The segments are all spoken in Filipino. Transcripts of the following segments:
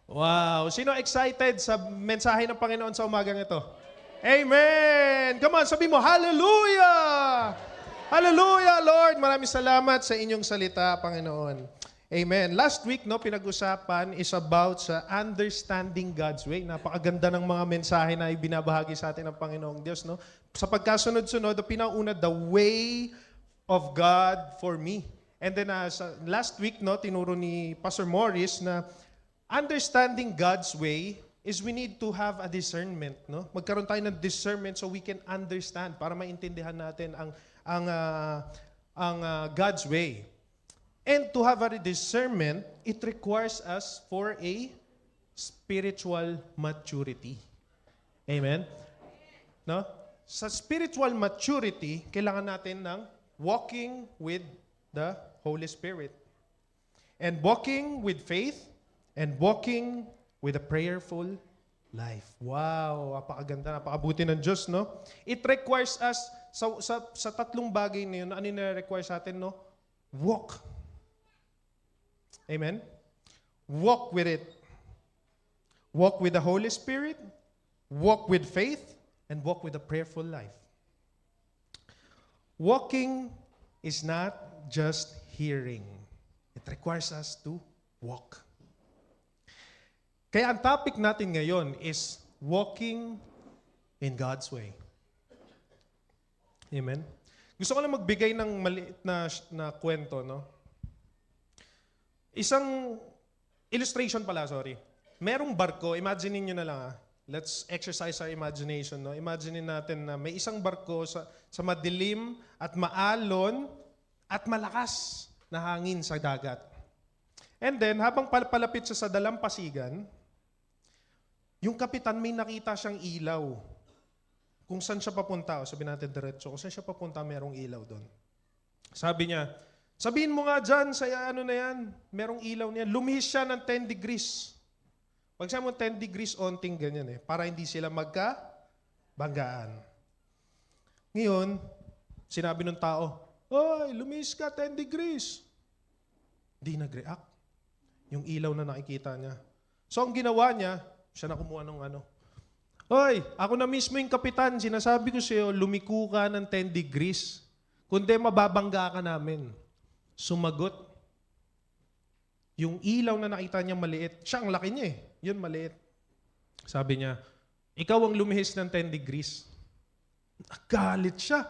Wow! Sino excited sa mensahe ng Panginoon sa umagang ito? Amen! Come on, sabi mo, Hallelujah! Hallelujah, Lord! Maraming salamat sa inyong salita, Panginoon. Amen. Last week, pinag-usapan is about sa understanding God's way. Napakaganda ng mga mensahe na ibinabahagi sa atin ng Panginoong Diyos. Sa pagkasunod-sunod, pinauna, the way of God for me. And then last week, tinuro ni Pastor Morris na understanding God's way is we need to have a discernment. Magkaroon tayo ng discernment so we can understand para maintindihan natin ang God's way. And to have a discernment, it requires us for a spiritual maturity. Amen? Sa spiritual maturity, kailangan natin ng walking with the Holy Spirit. And walking with faith, and walking with a prayerful life. Wow, napakaganda, napakabuti ng Diyos, It requires us, sa tatlong bagay na yun, ano yung require sa atin, Walk. Amen? Walk with it. Walk with the Holy Spirit, walk with faith, and walk with a prayerful life. Walking is not just hearing. It requires us to walk. Kaya ang topic natin ngayon is walking in God's way. Amen? Gusto ko lang magbigay ng maliit na kwento, Isang illustration pala, sorry. Merong barko, imagine niyo na lang Let's exercise our imagination, Imagine natin na may isang barko sa madilim at maalon at malakas na hangin sa dagat. And then, habang palapit siya sa dalampasigan, yung kapitan may nakita siyang ilaw. Kung saan siya papunta, sabi natin diretso, kung saan siya papunta, merong ilaw doon. Sabi niya, sabihin mo nga dyan, sa na yan, merong ilaw niya. Lumihis siya ng 10 degrees. Pag sabi mo 10 degrees, onting ganyan para hindi sila magkabanggaan. Ngayon, sinabi ng tao, "Oy, lumihis ka 10 degrees." Di nag-react. Yung ilaw na nakikita niya. So, ang ginawa niya, siya na kumuha ng "Oy, ako na mismo yung kapitan, sinasabi ko sa'yo, lumiko ka ng 10 degrees. Kundi mababangga ka namin." Sumagot. Yung ilaw na nakita niya maliit, siya ang laki niya Yun maliit. Sabi niya, ikaw ang lumihis ng 10 degrees. Nagalit siya.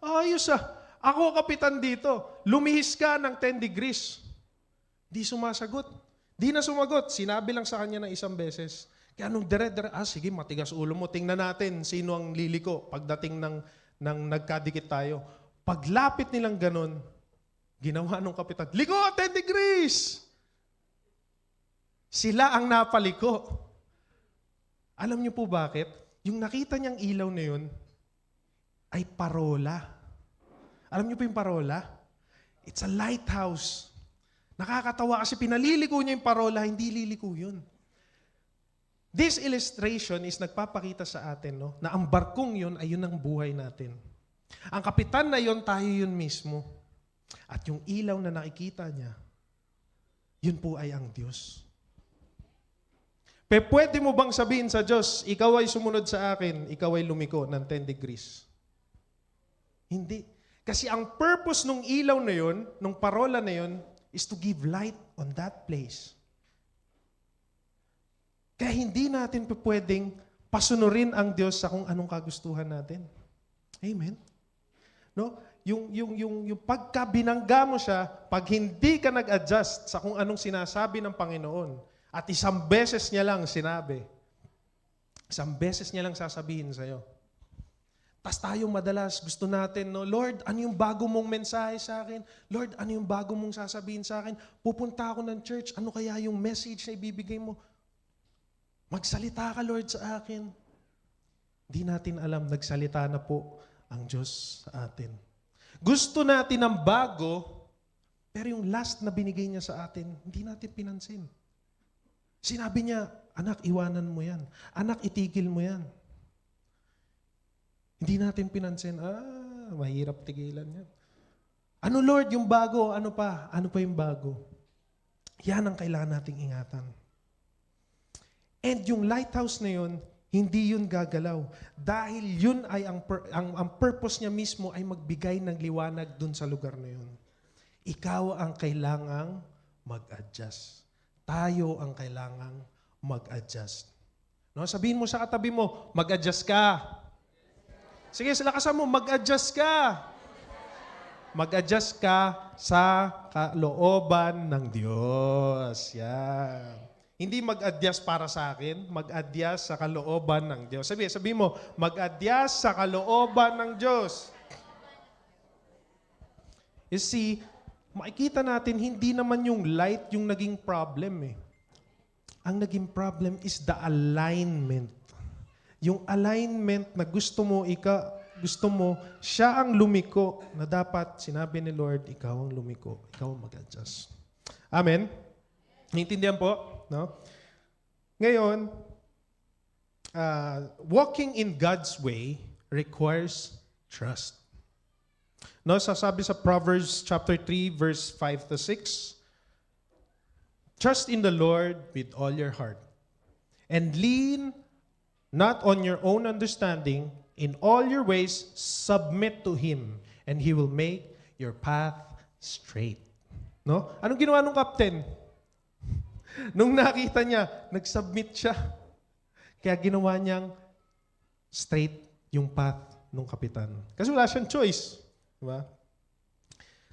Ayos Ako kapitan dito. Lumihis ka ng 10 degrees. Di sumasagot. Di na sumagot. Sinabi lang sa kanya ng isang beses. Kaya nung sige, matigas ulo mo. Tingnan natin sino ang liliko pagdating ng nagkadikit tayo. Paglapit nilang ganun, ginawa nung kapitan, liko, 10 degrees! Sila ang napaliko. Alam niyo po bakit? Yung nakita niyang ilaw na yun, ay parola. Alam niyo po yung parola? It's a lighthouse. Nakakatawa kasi pinaliliko niya yung parola, hindi liliko yun. This illustration is nagpapakita sa atin na ang barkong yun ay yun ang buhay natin. Ang kapitan na yun, tayo yun mismo. At yung ilaw na nakikita niya, yun po ay ang Diyos. Pwede mo bang sabihin sa Diyos, ikaw ay sumunod sa akin, ikaw ay lumiko ng 10 degrees? Hindi. Kasi ang purpose ng ilaw na yun, ng parola na yun, is to give light on that place. Kaya hindi natin pwedeng pasunurin ang Diyos sa kung anong kagustuhan natin. Amen? Yung pagka binangga mo siya, pag hindi ka nag-adjust sa kung anong sinasabi ng Panginoon, at isang beses niya lang sinabi, isang beses niya lang sasabihin sa'yo. Tas tayo madalas gusto natin, Lord, ano yung bago mong mensahe sa akin? Lord, ano yung bago mong sasabihin sa akin? Pupunta ako ng church, ano kaya yung message na ibibigay mo? Magsalita ka, Lord, sa akin. Di natin alam, nagsalita na po ang Diyos sa atin. Gusto natin ng bago, pero yung last na binigay niya sa atin, hindi natin pinansin. Sinabi niya, anak, iwanan mo yan. Anak, itigil mo yan. Hindi natin pinansin, mahirap tigilan yan. Ano Lord, yung bago? Ano pa? Ano pa yung bago? Yan ang kailangan nating ingatan. And yung lighthouse na yun, hindi yun gagalaw. Dahil yun ay ang purpose niya mismo ay magbigay ng liwanag dun sa lugar na yun. Ikaw ang kailangang mag-adjust. Tayo ang kailangang mag-adjust. No? Sabihin mo sa katabi mo, mag-adjust ka. Sige, sa lakasan mo, mag-adjust ka. Mag-adjust ka sa kalooban ng Diyos. Yan. Hindi mag-adjust para sa akin, mag-adjust sa kalooban ng Diyos. Sabihin mo, mag-adjust sa kalooban ng Diyos. You see, makikita natin, hindi naman yung light yung naging problem eh. Ang naging problem is the alignment. Yung alignment na gusto mo, siya ang lumiko na dapat sinabi ni Lord, ikaw ang lumiko, ikaw ang mag-adjust. Amen? Naintindihan po? No? Ngayon, walking in God's way requires trust. No, sasabi sa Proverbs chapter 3, verse 5 to 6, trust in the Lord with all your heart, and lean not on your own understanding. In all your ways, submit to Him, and He will make your path straight. No? Anong ginawa nung captain? Nung nakita niya, nag-submit siya. Kaya ginawa niyang straight yung path ng kapitan. Kasi wala siyang choice. Diba?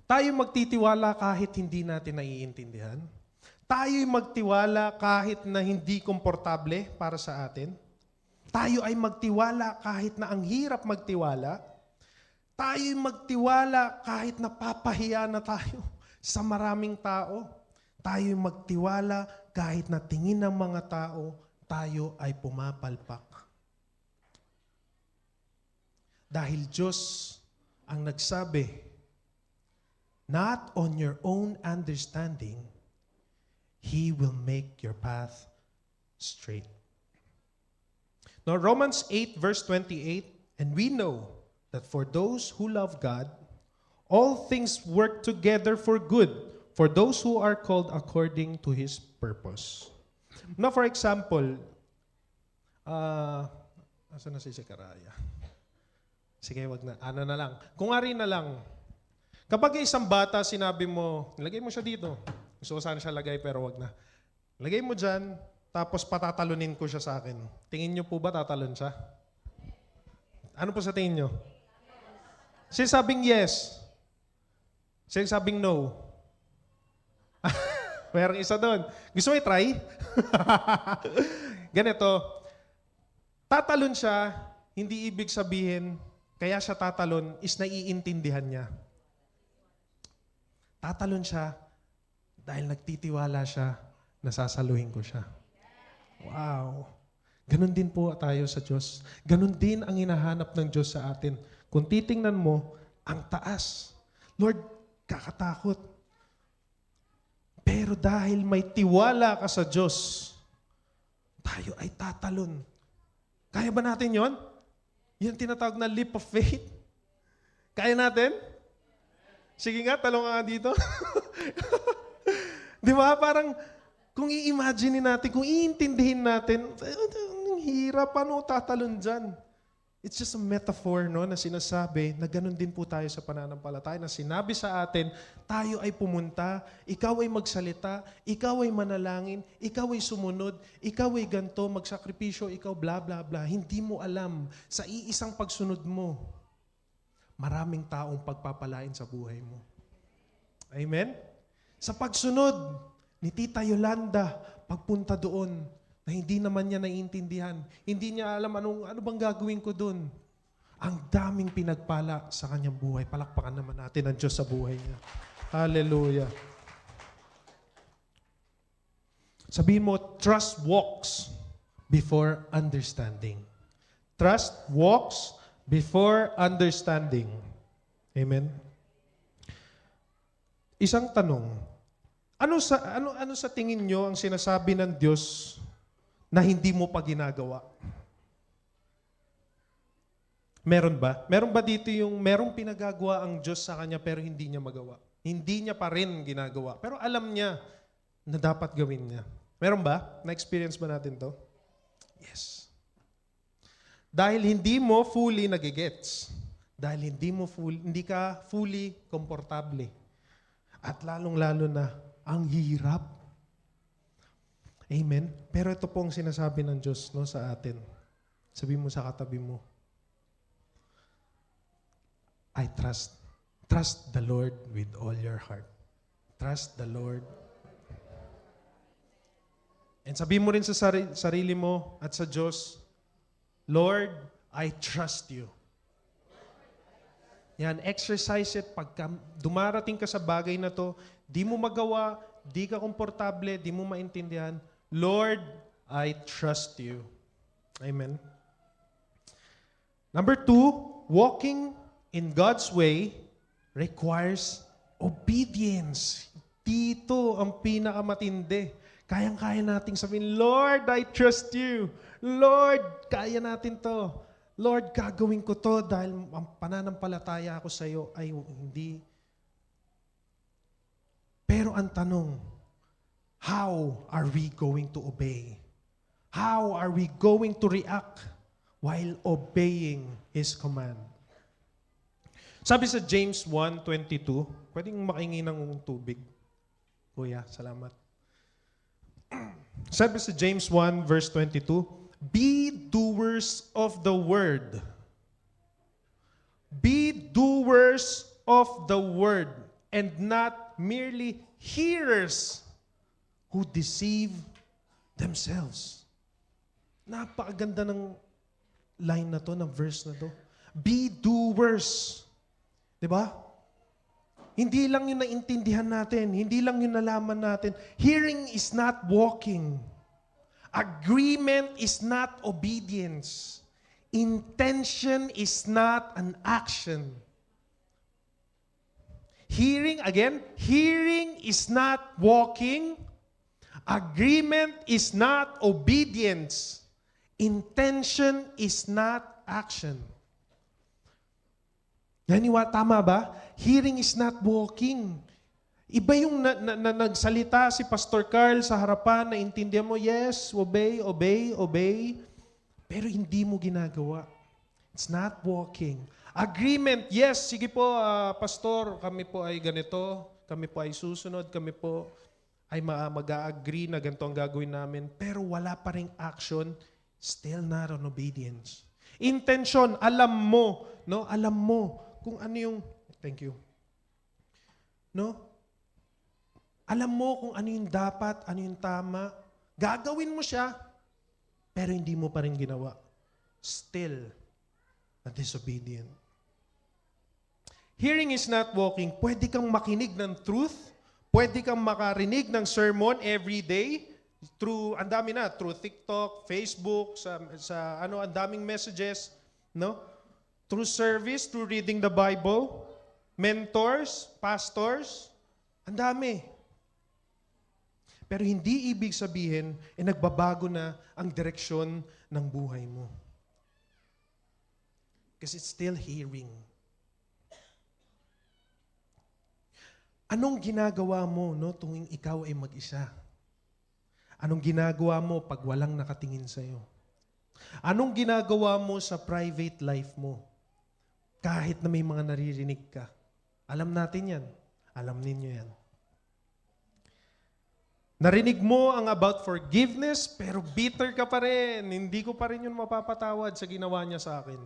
Tayo magtitiwala kahit hindi natin naiintindihan. Tayo magtiwala kahit na hindi komportable para sa atin. Tayo ay magtiwala kahit na ang hirap magtiwala. Tayo magtiwala kahit napapahiya na tayo sa maraming tao. Tayo magtiwala kahit na tingin ng mga tao, tayo ay pumapalpak. Dahil Diyos ang nagsabi, not on your own understanding, He will make your path straight. Now, Romans 8 verse 28, and we know that for those who love God, all things work together for good, for those who are called according to His purpose. Now, for example, asan na si Sekaraya? Sige, wag na. Ano na lang. Kung ari na lang, kapag isang bata sinabi mo, lagay mo siya dito. Gusto ko sana siya lagay pero wag na. Lagay mo dyan, tapos patatalunin ko siya sa akin. Tingin niyo po ba tatalon siya? Ano po sa tingin niyo? Sinasabing yes. Sinasabing no. Mayroong isa doon. Gusto mo i-try? Ganito. Tatalon siya, hindi ibig sabihin, kaya siya tatalon, is naiintindihan niya. Tatalon siya, dahil nagtitiwala siya, nasasaluhin ko siya. Wow. Ganon din po tayo sa Diyos. Ganon din ang hinahanap ng Diyos sa atin. Kung titingnan mo, ang taas. Lord, kakatakot. Pero dahil may tiwala ka sa Diyos, tayo ay tatalon. Kaya ba natin yon? Yan tinatawag na leap of faith. Kaya natin? Sige nga, talong nga dito. Di ba? Parang, kung i-imagine natin, kung iintindihin natin, ang hirap, paano tatalon dyan? It's just a metaphor, no, na sinasabi na ganun din po tayo sa pananampalataya, na sinabi sa atin, tayo ay pumunta, ikaw ay magsalita, ikaw ay manalangin, ikaw ay sumunod, ikaw ay ganto, magsakripisyo, ikaw bla bla bla. Hindi mo alam, sa iisang pagsunod mo, maraming taong pagpapalain sa buhay mo. Amen? Sa pagsunod ni Tita Yolanda, pagpunta doon, na hindi naman niya naiintindihan. Hindi niya alam ano bang gagawin ko doon. Ang daming pinagpala sa kanyang buhay. Palakpakan naman natin ang Diyos sa buhay niya. Hallelujah. Sabihin mo, trust walks before understanding. Trust walks before understanding. Amen? Isang tanong. Ano sa tingin nyo ang sinasabi ng Diyos na hindi mo pa ginagawa? Meron ba? Meron ba dito yung merong pinagagawa ang Diyos sa kanya pero hindi niya magawa? Hindi niya pa rin ginagawa. Pero alam niya na dapat gawin niya. Meron ba? Na-experience ba natin to? Yes. Dahil hindi mo fully nagigets. Dahil hindi ka fully komportable. At lalong-lalo na, ang hirap. Amen? Pero ito pong sinasabi ng Diyos no, sa atin. Sabi mo sa katabi mo, I trust. Trust the Lord with all your heart. Trust the Lord. And sabi mo rin sa sarili mo at sa Diyos, Lord, I trust you. Yan, exercise it. Pagka dumarating ka sa bagay na to, di mo magawa, di ka komportable, di mo maintindihan, Lord, I trust you. Amen. Number 2, walking in God's way requires obedience. Dito ang pinakamatindi. Kayang-kaya nating sabihin, Lord, I trust you. Lord, kaya natin to. Lord, gagawin ko to dahil ang pananampalataya ako sa iyo ay hindi. Pero ang tanong, how are we going to obey? How are we going to react while obeying His command? Sabi sa James 1:22, pwedeng makahingi ng tubig. Kuya, salamat. Sabi sa James 1 verse 22, be doers of the word. Be doers of the word and not merely hearers who deceive themselves. Napakaganda ng line na to, ng verse na to. Be doers. Diba? Hindi lang yun naintindihan natin. Hindi lang yun nalaman natin. Hearing is not walking. Agreement is not obedience. Intention is not an action. Hearing is not walking. Agreement is not obedience. Intention is not action. Tama ba? Hearing is not walking. Iba yung nagsalita si Pastor Carl sa harapan, naintindihan mo, yes, obey, obey, obey. Pero hindi mo ginagawa. It's not walking. Agreement, yes, sige po, Pastor, kami po ay ganito, kami po ay susunod, kami po ay mag-a-agree na ganito ang gagawin namin. Pero wala pa ring action, still not on obedience. Intention, alam mo, no? Alam mo kung ano yung, thank you. No? Alam mo kung ano yung dapat, ano yung tama. Gagawin mo siya, pero hindi mo pa rin ginawa. Still, a disobedient. Hearing is not walking. Pwede kang makinig ng truth. Pwede kang makarinig ng sermon every day. Through, ang dami na, through TikTok, Facebook, ang daming messages. No? Through service, through reading the Bible, mentors, pastors, ang dami. Pero hindi ibig sabihin, nagbabago na ang direksyon ng buhay mo. Because it's still hearing. Anong ginagawa mo tuwing ikaw ay mag-isa? Anong ginagawa mo pag walang nakatingin sa'yo? Anong ginagawa mo sa private life mo? Kahit na may mga naririnig ka. Alam natin yan. Alam ninyo yan. Narinig mo ang about forgiveness, pero bitter ka pa rin. Hindi ko pa rin yun mapapatawad sa ginawa niya sa akin.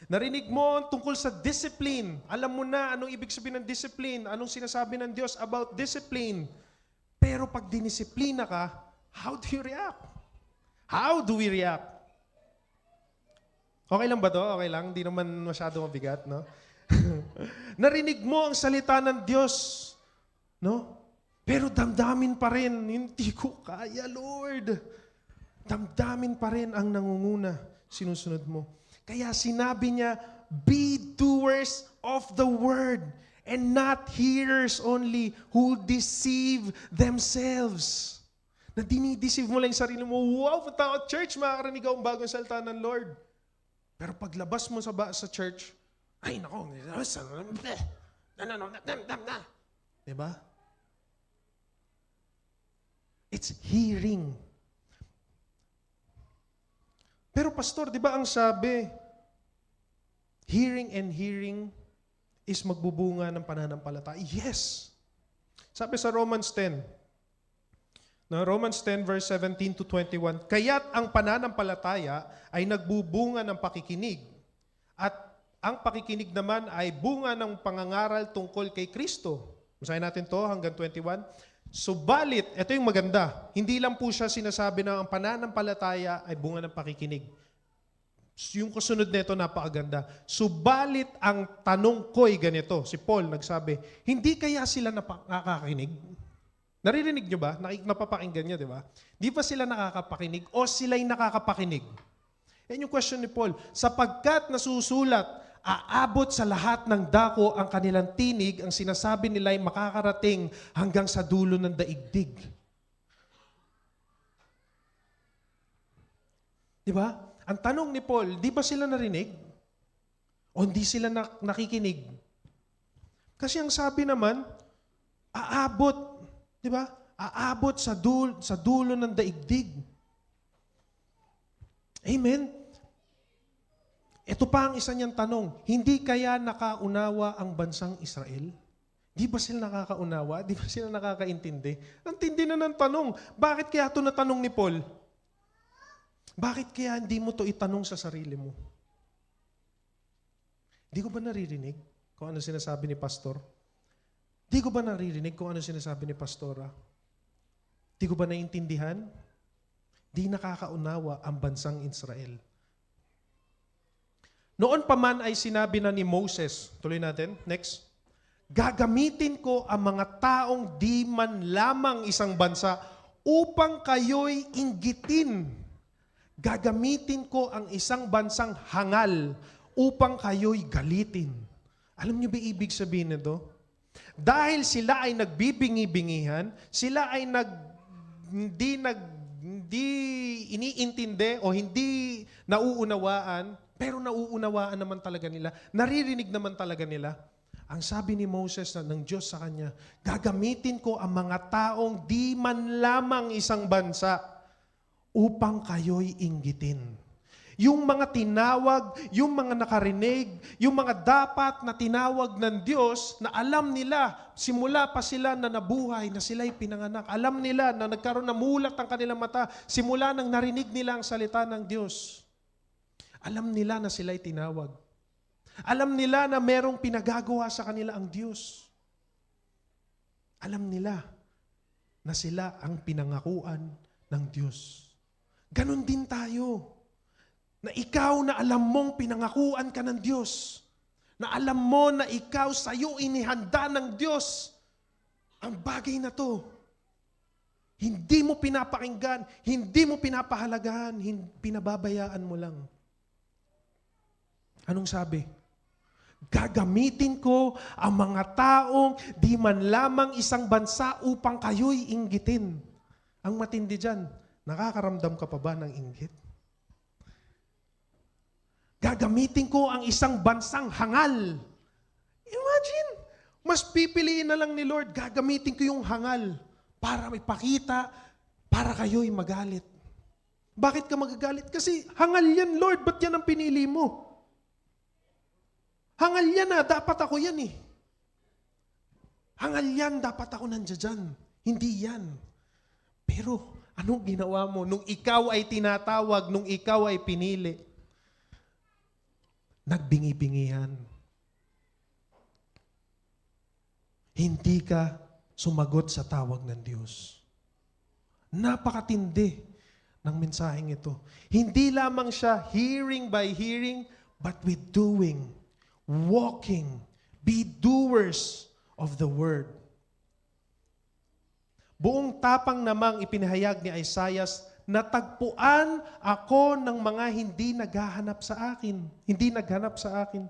Narinig mo ang tungkol sa discipline. Alam mo na anong ibig sabihin ng discipline. Anong sinasabi ng Diyos about discipline. Pero pag dinisiplina ka, how do you react? How do we react? Okay lang ba to? Okay lang? Hindi naman masyado mabigat, no? Narinig mo ang salita ng Diyos, no? Pero damdamin pa rin, hindi ko kaya, Lord. Damdamin pa rin ang nangunguna, sinusunod mo. Kaya sinabi niya, be doers of the word and not hearers only who deceive themselves. Na dinideceive mo lang yung sarili mo, wow, punta ako church, makakarinig akong bagong salita ng Lord. Pero paglabas mo sa church, ay nako, diba? It's hearing. pastor, di ba ang sabi, hearing and hearing is magbubunga ng pananampalataya. Yes. Sabi sa Romans 10, Romans 10 verse 17 to 21, kaya't ang pananampalataya ay nagbubunga ng pakikinig at ang pakikinig naman ay bunga ng pangangaral tungkol kay Kristo. Basahin natin to hanggang 21. Subalit, ito yung maganda, hindi lang po siya sinasabi na ang pananampalataya ay bunga ng pakikinig. Yung kasunod nito napakaganda. Subalit ang tanong ko'y ganito, si Paul nagsabi, hindi kaya sila nakakakinig? Naririnig nyo ba? Napapakinggan nyo, di ba? Di ba sila nakakapakinig o sila'y nakakapakinig? Yan yung question ni Paul. Sapagkat nasusulat, aabot sa lahat ng dako ang kanilang tinig, ang sinasabi nila ay makakarating hanggang sa dulo ng daigdig. Di ba? Ang tanong ni Paul, di ba sila narinig? O hindi sila nakikinig? Kasi ang sabi naman, aabot, di ba? Aabot sa dulo ng daigdig. Amen? Ito pa ang isa niyang tanong, hindi kaya nakaunawa ang bansang Israel? Di ba sila nakakaunawa? Di ba sila nakakaintindi? Ang tindi na ng tanong. Bakit kaya ito natanong ni Paul? Bakit kaya hindi mo ito itanong sa sarili mo? Di ko ba naririnig kung ano sinasabi ni Pastor? Di ko ba naririnig kung ano sinasabi ni Pastora? Di ko ba naiintindihan? Di nakakaunawa ang bansang Israel. Noon pa man ay sinabi na ni Moses, tuloy natin, next, gagamitin ko ang mga taong di man lamang isang bansa upang kayo'y inggitin. Gagamitin ko ang isang bansang hangal upang kayo'y galitin. Alam niyo ba ibig sabihin nito? Dahil sila ay nagbibingi-bingihan, sila ay hindi iniintindi o hindi nauunawaan, pero nauunawaan naman talaga nila, naririnig naman talaga nila. Ang sabi ni Moses ng Diyos sa kanya, gagamitin ko ang mga taong di man lamang isang bansa upang kayo'y inggitin. Yung mga tinawag, yung mga nakarinig, yung mga dapat na tinawag ng Diyos na alam nila, simula pa sila na nabuhay, na sila'y pinanganak. Alam nila na nagkaroon na mulat ang kanilang mata, simula nang narinig nila ang salita ng Diyos. Alam nila na sila'y tinawag. Alam nila na merong pinagagawa sa kanila ang Diyos. Alam nila na sila ang pinangakuan ng Diyos. Ganon din tayo. Na ikaw na alam mong pinangakuan ka ng Diyos. Na alam mo na ikaw sa'yo inihanda ng Diyos ang bagay na to. Hindi mo pinapakinggan, hindi mo pinapahalagahan, pinababayaan mo lang. Anong sabi? Gagamitin ko ang mga taong di man lamang isang bansa upang kayo'y inggitin. Ang matindi dyan, nakakaramdam ka pa ba ng inggit? Gagamitin ko ang isang bansang hangal. Imagine, mas pipiliin na lang ni Lord, gagamitin ko yung hangal para ipakita, para kayo'y magalit. Bakit ka magagalit? Kasi hangal yan, Lord, ba't yan ang pinili mo? Hangal yan na, dapat ako yan eh. Hangal yan, dapat ako nandiyan. Hindi yan. Pero anong ginawa mo nung ikaw ay tinatawag, nung ikaw ay pinili? Nagbingi-bingihan. Hindi ka sumagot sa tawag ng Diyos. Napakatindi ng mensaheng ito. Hindi lamang siya hearing by hearing, but with doing. Walking, be doers of the word. Buong tapang namang ipinahayag ni Isaiah, natagpuan ako ng mga hindi naghahanap sa akin. Hindi naghanap sa akin.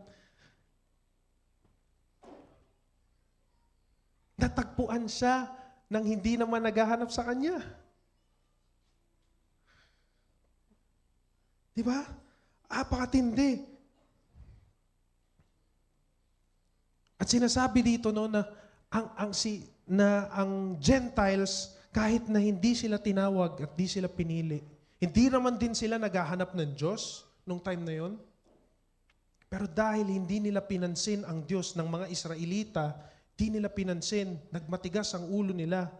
Natagpuan siya ng hindi naman naghahanap sa kanya. Diba? Apakatindi. At sinasabi dito no na ang Gentiles kahit na hindi sila tinawag at di sila pinili, Hindi naman din sila naghahanap ng Diyos nung time na yon. Pero dahil hindi nila pinansin ang Diyos ng mga Israelita, di nila pinansin, nagmatigas ang ulo nila.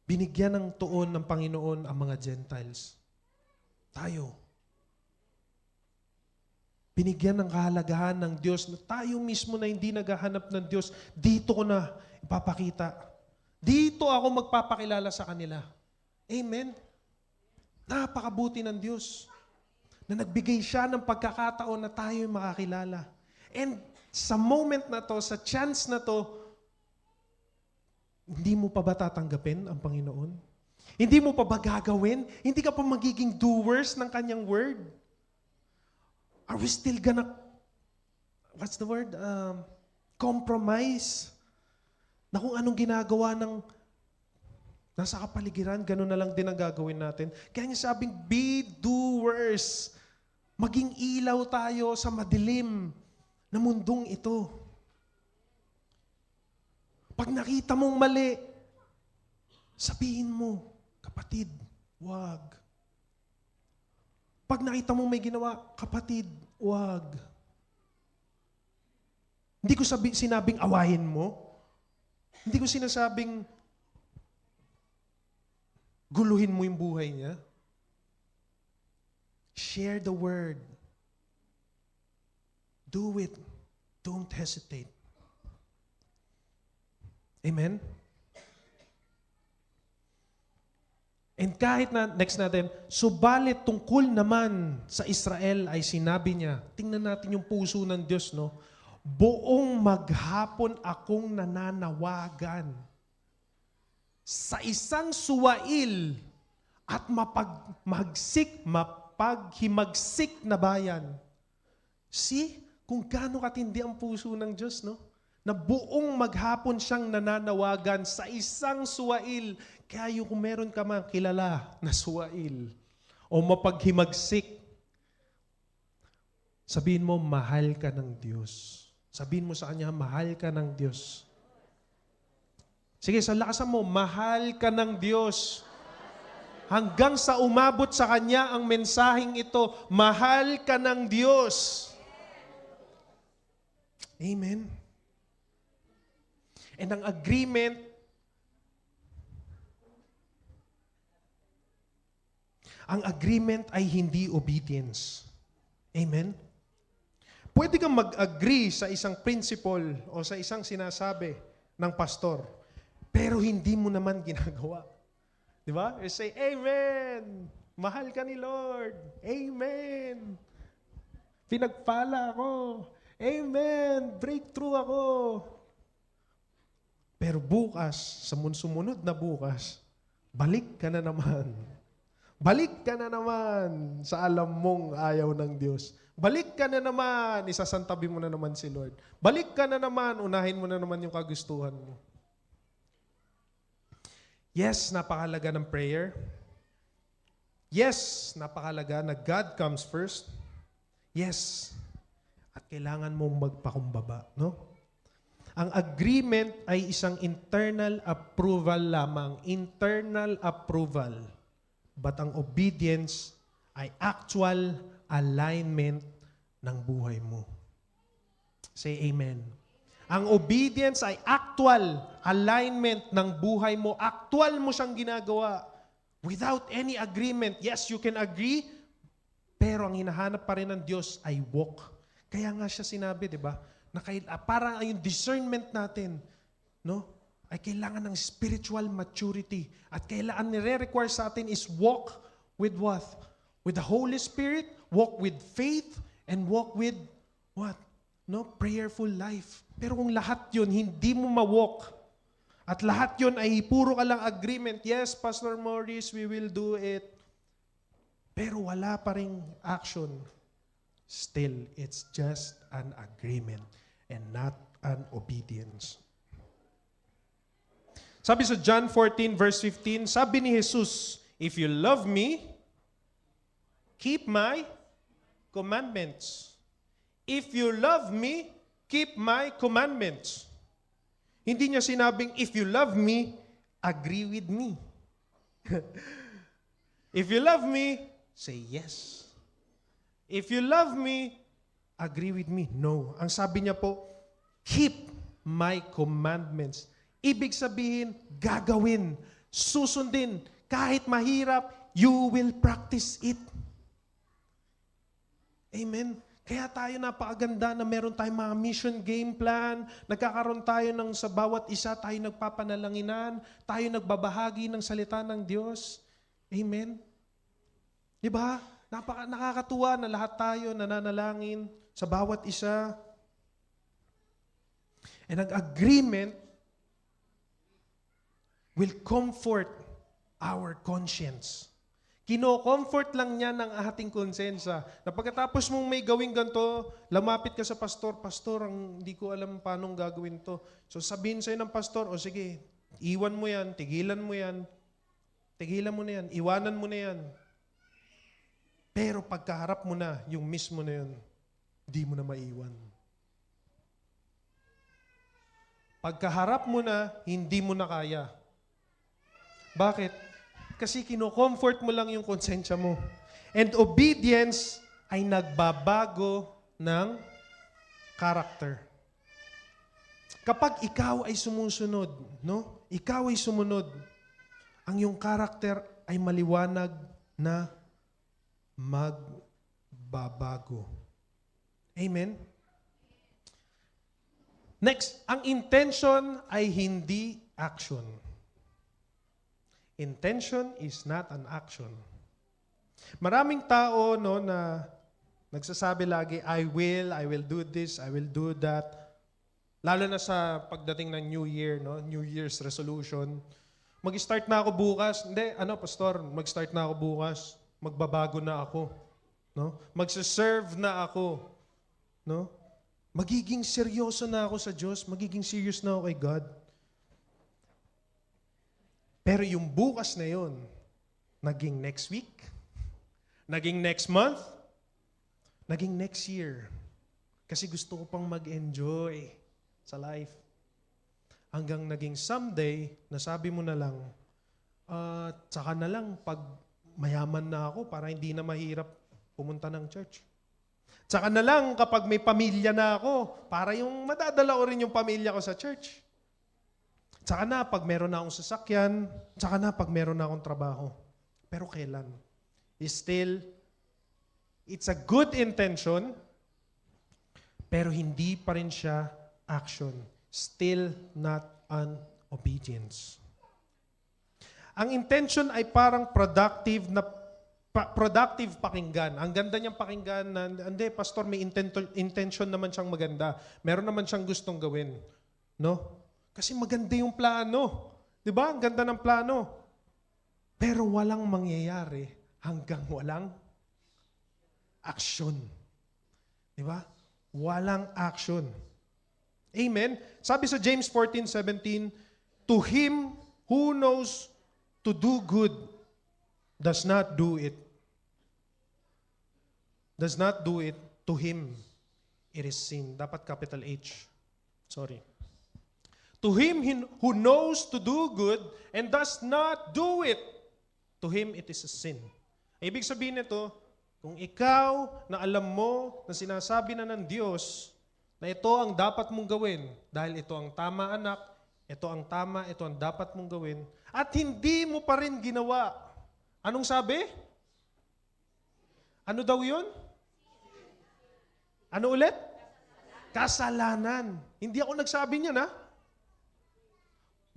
Binigyan ng tuon ng Panginoon ang mga Gentiles. Tayo. Binigyan ng kahalagahan ng Diyos na tayo mismo na hindi naghahanap ng Diyos, dito ko na ipapakita. Dito ako magpapakilala sa kanila. Amen? Napakabuti ng Diyos na nagbigay siya ng pagkakataon na tayo makakilala. And sa moment na to, sa chance na to, hindi mo pa ba tatanggapin ang Panginoon? Hindi mo pa ba gagawin? Hindi ka pa magiging doers ng kanyang word? Are we still gonna, what's the word? Compromise? Na kung anong ginagawa ng nasa kapaligiran, ganun na lang din ang gagawin natin. Kaya niya sabing, be doers. Maging ilaw tayo sa madilim na mundong ito. Pag nakita mong mali, sabihin mo, kapatid, wag. Pag nakita mong may ginawa, kapatid, wag. Hindi ko sinabing awayin mo. Hindi ko sinasabing guluhin mo yung buhay niya. Share the word. Do it. Don't hesitate. Amen? And kahit na, next natin, subalit tungkol naman sa Israel ay sinabi niya, tingnan natin yung puso ng Diyos, no? Buong maghapon akong nananawagan sa isang suwail at mapaghimagsik na bayan. See, kung gaano katindi ang puso ng Diyos, no? Na buong maghapon siyang nananawagan sa isang suwail. Kaya yung kung meron ka man kilala na suwail o mapaghimagsik, sabihin mo, mahal ka ng Diyos. Sabihin mo sa kanya, mahal ka ng Diyos. Sige, sa lakasan mo, mahal ka ng Diyos. Hanggang sa umabot sa kanya ang mensaheng ito, mahal ka ng Diyos. Amen. And ang agreement ay hindi obedience. Amen? Pwede kang mag-agree sa isang principle o sa isang sinasabi ng pastor, pero hindi mo naman ginagawa. Di ba? You say, Amen! Mahal ka ni Lord. Amen! Pinagpala ako. Amen! Breakthrough ako. Pero bukas, sa sumunod na bukas, balik ka na naman. Balik ka na naman sa alam mong ayaw ng Diyos. Balik ka na naman, isasantabi mo na naman si Lord. Balik ka na naman, unahin mo na naman yung kagustuhan mo. Yes, napakahalaga ng prayer. Yes, napakahalaga na God comes first. Yes, at kailangan mong magpakumbaba, no? Ang agreement ay isang internal approval lamang. Internal approval. But ang obedience ay actual alignment ng buhay mo. Say amen. Ang obedience ay actual alignment ng buhay mo. Actual mo siyang ginagawa. Without any agreement. Yes, you can agree, pero ang hinahanap pa rin ng Diyos ay walk. Kaya nga siya sinabi, di ba? Na parang yung discernment natin, no? Ay kailangan ng spiritual maturity. At kailangan nire-require sa atin is walk with what? With the Holy Spirit, walk with faith, and walk with what? No? Prayerful life. Pero kung lahat yun, hindi mo ma-walk, at lahat yun ay puro ka lang agreement, yes, Pastor Maurice, we will do it. Pero wala pa ring action. Still, it's just an agreement and not an obedience. Sabi sa John 14 verse 15, sabi ni Jesus, if you love me, keep my commandments. If you love me, keep my commandments. Hindi niya sinabing, if you love me, agree with me. If you love me, say yes. If you love me, agree with me. No. Ang sabi niya po, keep my commandments. Ibig sabihin, gagawin, susundin. Kahit mahirap, you will practice it. Amen. Kaya tayo napakaganda na meron tayong mga mission game plan, nagkakaroon tayo ng sa bawat isa, tayo nagpapanalanginan, tayo nagbabahagi ng salita ng Diyos. Amen. Di ba? Nakakatuwa na lahat tayo nananalangin sa bawat isa. And ang agreement will comfort our conscience. Kino-comfort lang niya ng ating konsensya. Na pagkatapos mong may gawing ganito, lumapit ka sa pastor, Pastor, hindi ko alam paano gagawin to. So sabihin sa'yo ng pastor, o sige, iwan mo yan, tigilan mo yan, iwanan mo na yan. Pero pagkaharap mo na, yung mismo na yun, di mo na maiwan. Pagkaharap mo na, hindi mo na kaya. Bakit? Kasi kino-comfort mo lang yung konsensya mo. And obedience ay nagbabago ng character. Kapag ikaw ay sumusunod, no? Ikaw ay sumunod, ang iyong character ay maliwanag na magbabago. Amen? Next, ang intention ay hindi action. Intention is not an action. Maraming tao no na nagsasabi lagi, I will do this, I will do that. Lalo na sa pagdating ng New Year, no, New Year's resolution. Mag-start na ako bukas. Hindi, pastor, mag-start na ako bukas. Magbabago na ako, no? Magse-serve na ako, no? Magiging seryoso na ako sa Diyos, magiging serious na ako kay God. Pero yung bukas na yun, naging next week, naging next month, naging next year. Kasi gusto ko pang mag-enjoy sa life. Hanggang naging someday, nasabi mo na lang, tsaka na lang pag mayaman na ako para hindi na mahirap pumunta ng church. Tsaka na lang kapag may pamilya na ako, para yung madadala ko rin yung pamilya ko sa church. Tsaka na pag meron na akong sasakyan, tsaka na pag meron na akong trabaho. Pero kailan? Still, it's a good intention, pero hindi pa rin siya action. Still not an obedience. Ang intention ay parang productive pakinggan. Ang ganda niyang pakinggan na, hindi, pastor, may intention naman siyang maganda. Meron naman siyang gustong gawin. No? Kasi maganda yung plano. Di ba? Ang ganda ng plano. Pero walang mangyayari hanggang walang action. Di ba? Walang action. Amen? Sabi sa James 14:17, to him who knows to do good does not do it. Does not do it, to him it is sin. Dapat capital H. Sorry. To him who knows to do good and does not do it, to him it is a sin. Ibig sabihin nito, kung ikaw na alam mo na sinasabi na ng Diyos na ito ang dapat mong gawin, dahil ito ang tama anak, ito ang tama, ito ang dapat mong gawin, at hindi mo pa rin ginawa. Anong sabi? Ano daw yun? Ano ulit? Kasalanan. Hindi ako nagsabi niyan, ha?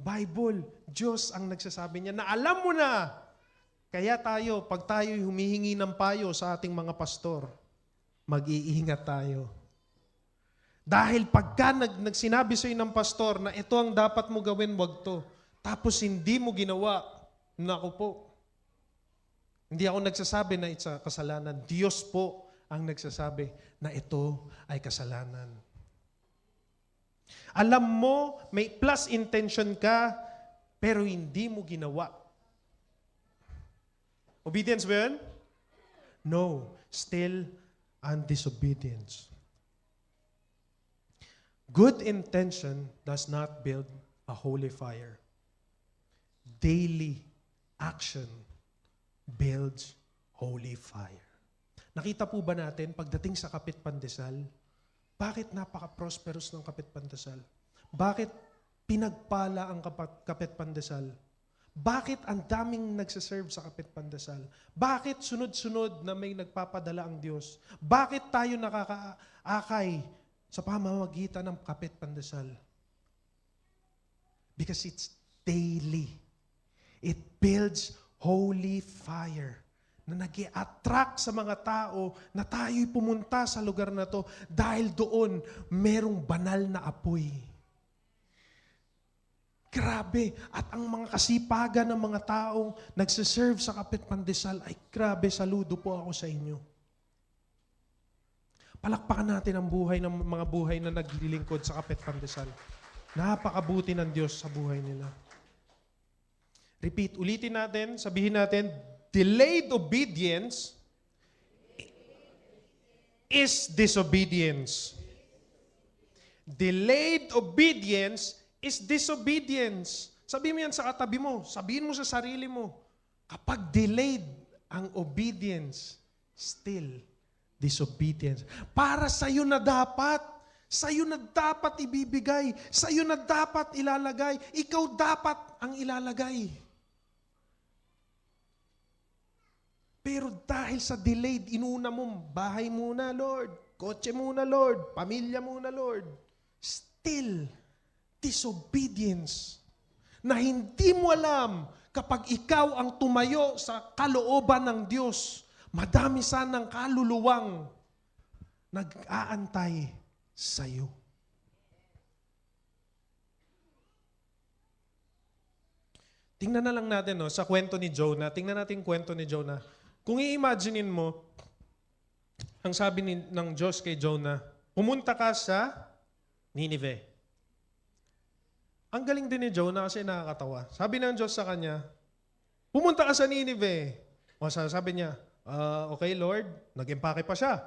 Bible, Diyos ang nagsasabi niya na alam mo na. Kaya tayo, pag tayo humihingi ng payo sa ating mga pastor, mag-iingat tayo. Dahil pagka nagsinabi sa'yo ng pastor na ito ang dapat mo gawin, wag to. Tapos hindi mo ginawa, naku po. Hindi ako nagsasabi na it's a kasalanan. Diyos po ang nagsasabi na ito ay kasalanan. Alam mo, may plus intention ka, pero hindi mo ginawa. Obedience ba yun? No. Still and disobedience. Good intention does not build a holy fire. Daily action builds holy fire. Nakita po ba natin, pagdating sa Kapit Pandesal, bakit napaka-prosperous ng Kapit Pandesal? Bakit pinagpala ang Kapit Pandesal? Bakit ang daming nagsiserve sa Kapit Pandesal? Bakit sunod-sunod na may nagpapadala ang Diyos? Bakit tayo nakakaakay sa pamamagitan ng Kapit Pandesal? Because it's daily. It builds holy fire na nag-i-attract sa mga tao na tayo'y pumunta sa lugar na to dahil doon merong banal na apoy. Grabe. At ang mga kasipagan ng mga taong nagsiserve sa Kapit Pandesal ay grabe, saludo po ako sa inyo. Palakpakan natin ang buhay ng mga buhay na naglilingkod sa Kapit Pandesal. Napakabuti ng Diyos sa buhay nila. Repeat, ulitin natin, sabihin natin, delayed obedience is disobedience. Delayed obedience is disobedience. Sabihin mo yan sa katabi mo. Sabihin mo sa sarili mo. Kapag delayed ang obedience, still disobedience. Para sa'yo na dapat. Sa'yo na dapat ibibigay. Sa'yo na dapat ilalagay. Ikaw dapat ang ilalagay. Pero dahil sa delayed, inuna mo, bahay muna, Lord. Kotse muna, Lord. Pamilya muna, Lord. Still, disobedience. Na hindi mo alam kapag ikaw ang tumayo sa kalooban ng Diyos, madami sanang kaluluwang nag-aantay sa'yo. Tingnan na lang natin sa kwento ni Jonah. Tingnan natin kwento ni Jonah. Kung i-imaginein mo, ang sabi ng Diyos kay Jonah, pumunta ka sa Nineveh. Ang galing din ni Jonah kasi nakakatawa. Sabi ng Diyos sa kanya, pumunta ka sa Nineveh. O sabi niya, okay Lord, nag-impake pa siya.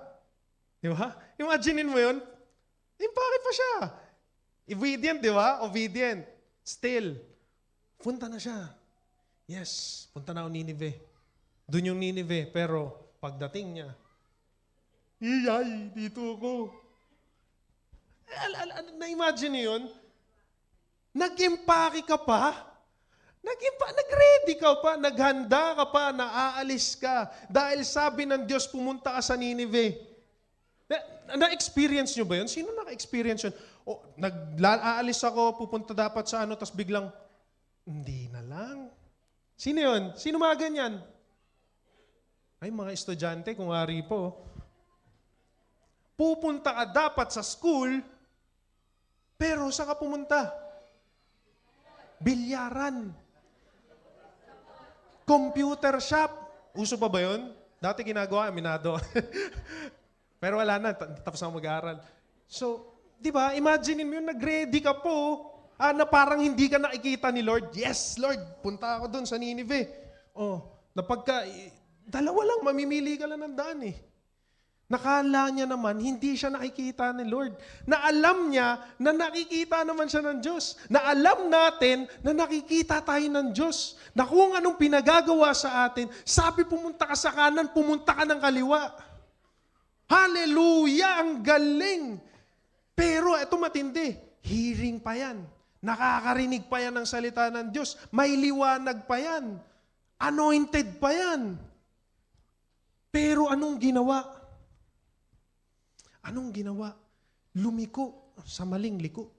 Di ba? Imaginein mo yun, impake pa siya. Obedient, di ba? Obedient. Still, punta na siya. Yes, punta na ako Nineveh. Doon yung Nineveh, pero pagdating niya, iyay, dito ako. Na-imagine niyo yun? Nag-impake ka pa? Nag-ready ka pa? Naghanda ka pa? Naaalis ka? Dahil sabi ng Diyos, pumunta ka sa Nineveh. Na-experience nyo ba yun? Sino naka-experience yun? Aalis ako, pupunta dapat sa tapos biglang, hindi na lang. Sino yun? Sino mga ganyan? Ay, mga estudyante, kung ari po. Pupunta ka dapat sa school, pero saan ka pumunta? Bilyaran. Computer shop. Uso pa ba yun? Dati ginagawa, aminado. Pero wala na, tapos na mag-aaral. So, di ba, imagine mo yun, nag-ready ka po, na parang hindi ka nakikita ni Lord. Yes, Lord, punta ako doon sa Nineveh. Dalawa lang, mamimili ka lang ng daan eh. Nakala niya naman, hindi siya nakikita ni Lord. Na alam niya na nakikita naman siya ng Diyos. Na alam natin na nakikita tayo ng Diyos. Na kung anong pinagagawa sa atin, sabi pumunta ka sa kanan, pumunta ka ng kaliwa. Hallelujah! Ang galing! Pero ito matindi, hearing pa yan. Nakakarinig pa yan ng salita ng Diyos. May liwanag pa yan. Anointed pa yan. Pero anong ginawa? Anong ginawa? Lumiko sa maling liko.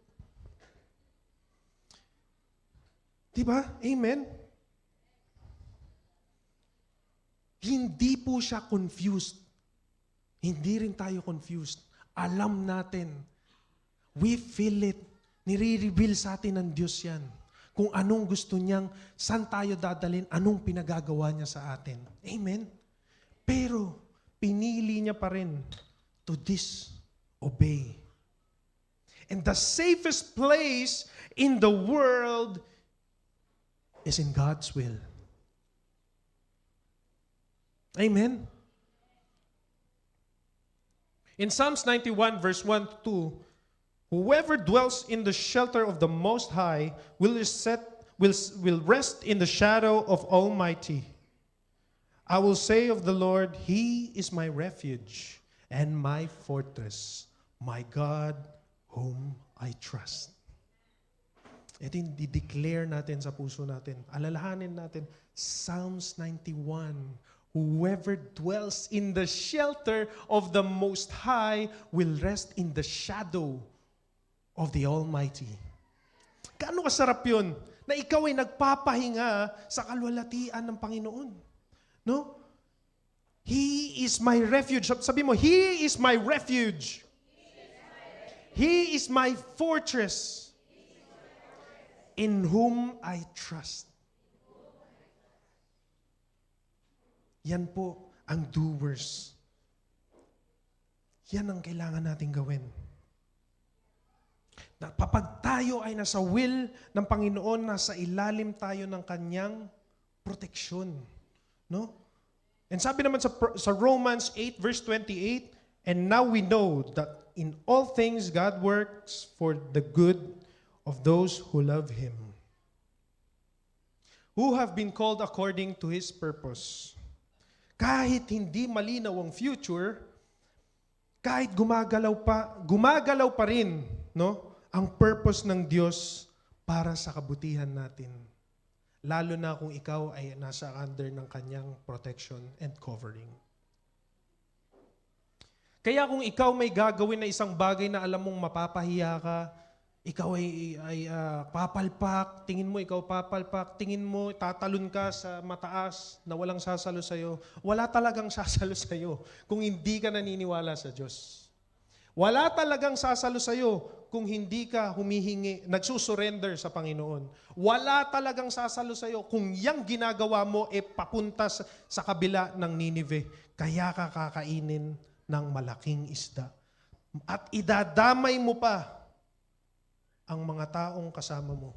Diba? Amen? Hindi po siya confused. Hindi rin tayo confused. Alam natin. We feel it. Nire-reveal sa atin ng Diyos yan. Kung anong gusto niyang, saan tayo dadalhin, anong pinagagawa niya sa atin. Amen? Pero, pinili niya pa rin to disobey. And the safest place in the world is in God's will. Amen? In Psalms 91 verse 1 to 2, Whoever dwells in the shelter of the Most High will rest in the shadow of Almighty. I will say of the Lord, He is my refuge and my fortress, my God whom I trust. Ito yung di-declare natin sa puso natin. Alalahanin natin, Psalms 91. Whoever dwells in the shelter of the Most High will rest in the shadow of the Almighty. Gaano kasarap yun na ikaw ay nagpapahinga sa kalwalatian ng Panginoon. No? He is my refuge. Sabi mo, He is my refuge. He is my fortress. In whom I trust. Yan po ang doers. Yan ang kailangan natin gawin. Kapag tayo ay nasa will ng Panginoon, nasa ilalim tayo ng Kanyang proteksyon. No? And sabi naman sa Romans 8 verse 28, and now we know that in all things God works for the good of those who love Him, who have been called according to His purpose. Kahit hindi malinaw ang future, kahit gumagalaw pa rin, no, ang purpose ng Diyos para sa kabutihan natin. Lalo na kung ikaw ay nasa under ng Kanyang protection and covering. Kaya kung ikaw may gagawin na isang bagay na alam mong mapapahiya ka, ikaw ay papalpak, tingin mo ikaw papalpak, tingin mo tatalon ka sa mataas na walang sasalo sa'yo. Wala talagang sasalo sa'yo kung hindi ka naniniwala sa Diyos. Wala talagang sasalo sa'yo kung hindi ka humihingi, nagsusurrender sa Panginoon. Wala talagang sasalo sa'yo kung yang ginagawa mo papunta sa kabila ng Ninive. Kaya ka kakainin ng malaking isda. At idadamay mo pa ang mga taong kasama mo.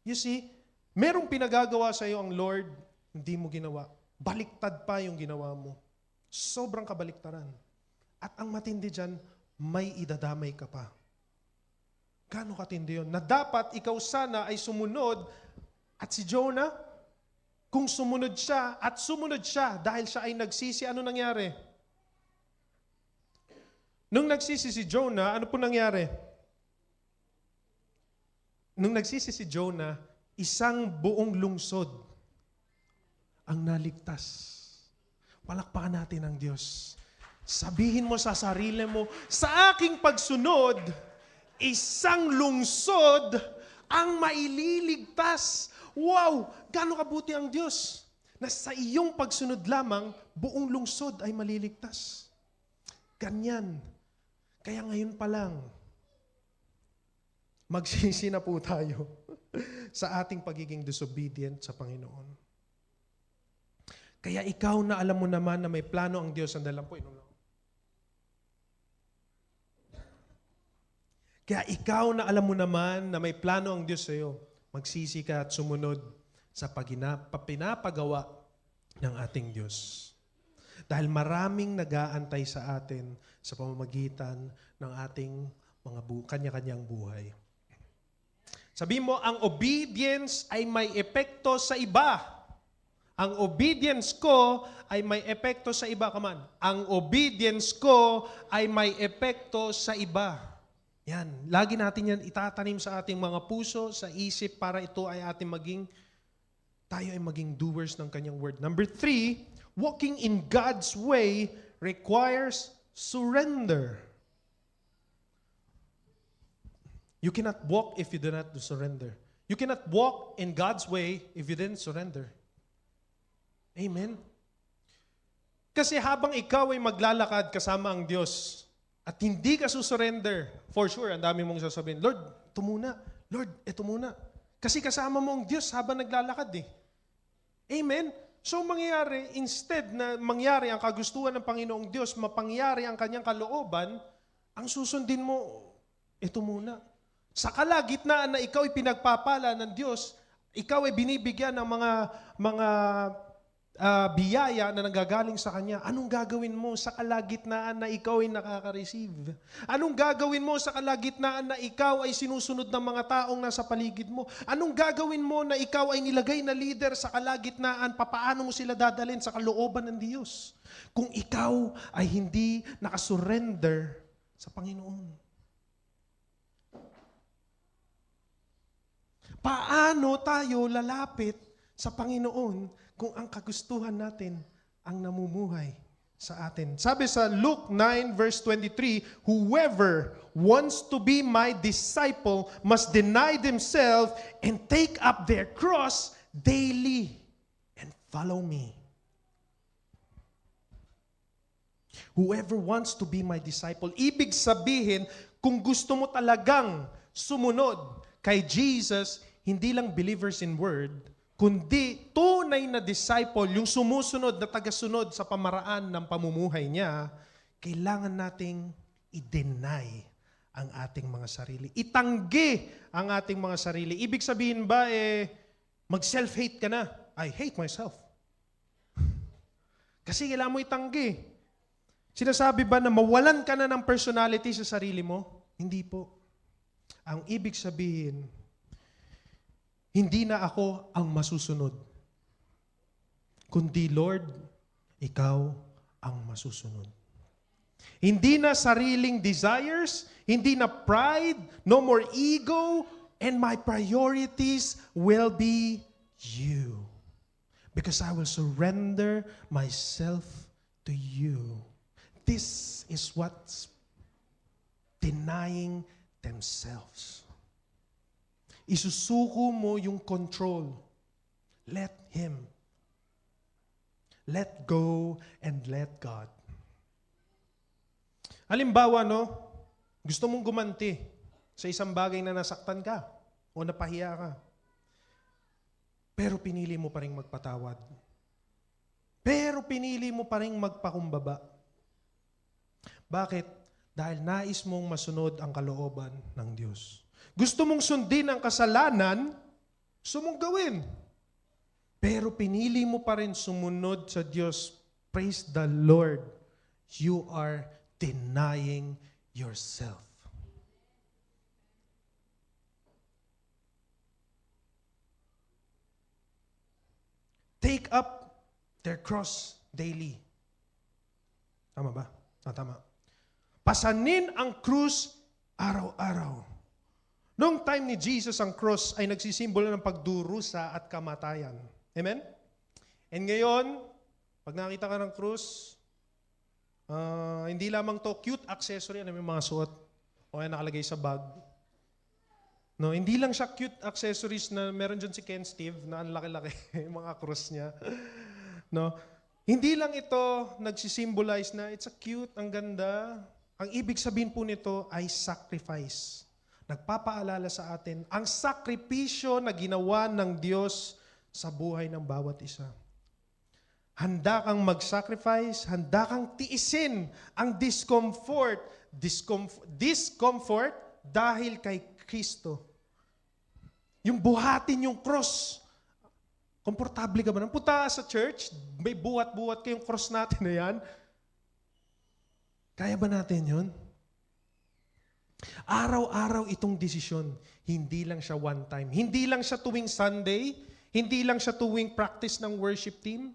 You see, merong pinagagawa sa iyo ang Lord, hindi mo ginawa. Baliktad pa yung ginawa mo. Sobrang kabaliktaran. At ang matindi dyan, may idadamay ka pa. Gaano katindi yun? Na dapat ikaw sana ay sumunod at si Jonah, kung sumunod siya at sumunod siya dahil siya ay nagsisi, ano nangyari? Nung nagsisi si Jonah, ano po nangyari? Nung nagsisi si Jonah, isang buong lungsod ang naligtas. Palakpakan natin ang Diyos. Sabihin mo sa sarili mo, sa aking pagsunod, isang lungsod ang maililigtas. Wow! Gaano kabuti ang Diyos na sa iyong pagsunod lamang, buong lungsod ay maliligtas. Ganyan. Kaya ngayon pa lang, magsisi na po tayo sa ating pagiging disobedient sa Panginoon. Kaya ikaw na alam mo naman na may plano ang Diyos. Ang dalang po, Kaya ikaw na alam mo naman na may plano ang Diyos sa iyo, magsisi ka at sumunod sa pinapagawa ng ating Diyos. Dahil maraming nag-aantay sa atin sa pamamagitan ng ating mga kanya-kanyang buhay. Sabi mo, ang obedience ay may epekto sa iba. Ang obedience ko ay may epekto sa iba. Come on. Ang obedience ko ay may epekto sa iba. Yan. Lagi natin yan itatanim sa ating mga puso, sa isip, para ito ay tayo ay maging doers ng kanyang word. Number 3, walking in God's way requires surrender. You cannot walk if you do not surrender. You cannot walk in God's way if you didn't surrender. Amen? Kasi habang ikaw ay maglalakad kasama ang Diyos at hindi ka susurrender, for sure, ang dami mong sasabihin, Lord, ito muna. Lord, ito muna. Kasi kasama mo ang Diyos habang naglalakad eh. Amen? So mangyayari, instead na mangyari ang kagustuhan ng Panginoong Diyos, mapangyari ang kanyang kalooban, ang susundin mo, ito muna. Sa kalagitnaan na ikaw ay pinagpapala ng Diyos, ikaw ay binibigyan ng mga biyaya na nanggagaling sa Kanya, anong gagawin mo sa kalagitnaan na ikaw ay nakaka-receive? Anong gagawin mo sa kalagitnaan na ikaw ay sinusunod ng mga taong nasa paligid mo? Anong gagawin mo na ikaw ay nilagay na leader sa kalagitnaan? Papaano mo sila dadalhin sa kalooban ng Diyos? Kung ikaw ay hindi nakasurrender sa Panginoon. Paano tayo lalapit sa Panginoon kung ang kagustuhan natin ang namumuhay sa atin? Sabi sa Luke 9 verse 23, "Whoever wants to be my disciple must deny themselves and take up their cross daily and follow me." Whoever wants to be my disciple. Ibig sabihin, kung gusto mo talagang sumunod kay Jesus, hindi lang believers in word, kundi tunay na disciple, yung sumusunod na tagasunod sa pamaraan ng pamumuhay niya, kailangan nating i-deny ang ating mga sarili. Itanggi ang ating mga sarili. Ibig sabihin ba, mag-self-hate ka na? I hate myself. Kasi kailangan mo itanggi. Sinasabi ba na mawalan ka na ng personality sa sarili mo? Hindi po. Ang ibig sabihin, hindi na ako ang masusunod, kundi Lord, ikaw ang masusunod. Hindi na sariling desires, hindi na pride, no more ego, and my priorities will be you. Because I will surrender myself to you. This is what's denying themselves. Isusuko mo yung control. Let Him. Let go and let God. Halimbawa, gusto mong gumanti sa isang bagay na nasaktan ka o napahiya ka. Pero pinili mo pa rin magpatawad. Pero pinili mo pa rin magpakumbaba. Bakit? Dahil nais mong masunod ang kalooban ng Diyos. Gusto mong sundin ang kasalanan, gusto mong gawin. Pero pinili mo pa rin sumunod sa Diyos. Praise the Lord. You are denying yourself. Take up their cross daily. Tama ba? Tama. Pasanin ang krus araw-araw. Noong time ni Jesus, ang cross ay nagsisimbolo ng pagdurusa at kamatayan. Amen? And ngayon, pag nakita ka ng krus, hindi lamang to cute accessory na may mga suot o kaya nakalagay sa bag. No, hindi lang siya cute accessories na meron dyan si Ken Steve na ang laki-laki yung mga krus niya. No? Hindi lang ito nagsisimbolize na it's a cute, ang ganda. Ang ibig sabihin po nito ay sacrifice. Nagpapaalala sa atin ang sakripisyo na ginawa ng Diyos sa buhay ng bawat isa. Handa kang mag-sacrifice, handa kang tiisin ang discomfort dahil kay Kristo. Yung buhatin yung cross. Komportable ka ba? Punta sa church, may buhat-buhat kayong cross natin na yan. Kaya ba natin yun? Araw-araw itong desisyon. Hindi lang siya one time. Hindi lang siya tuwing Sunday. Hindi lang siya tuwing practice ng worship team.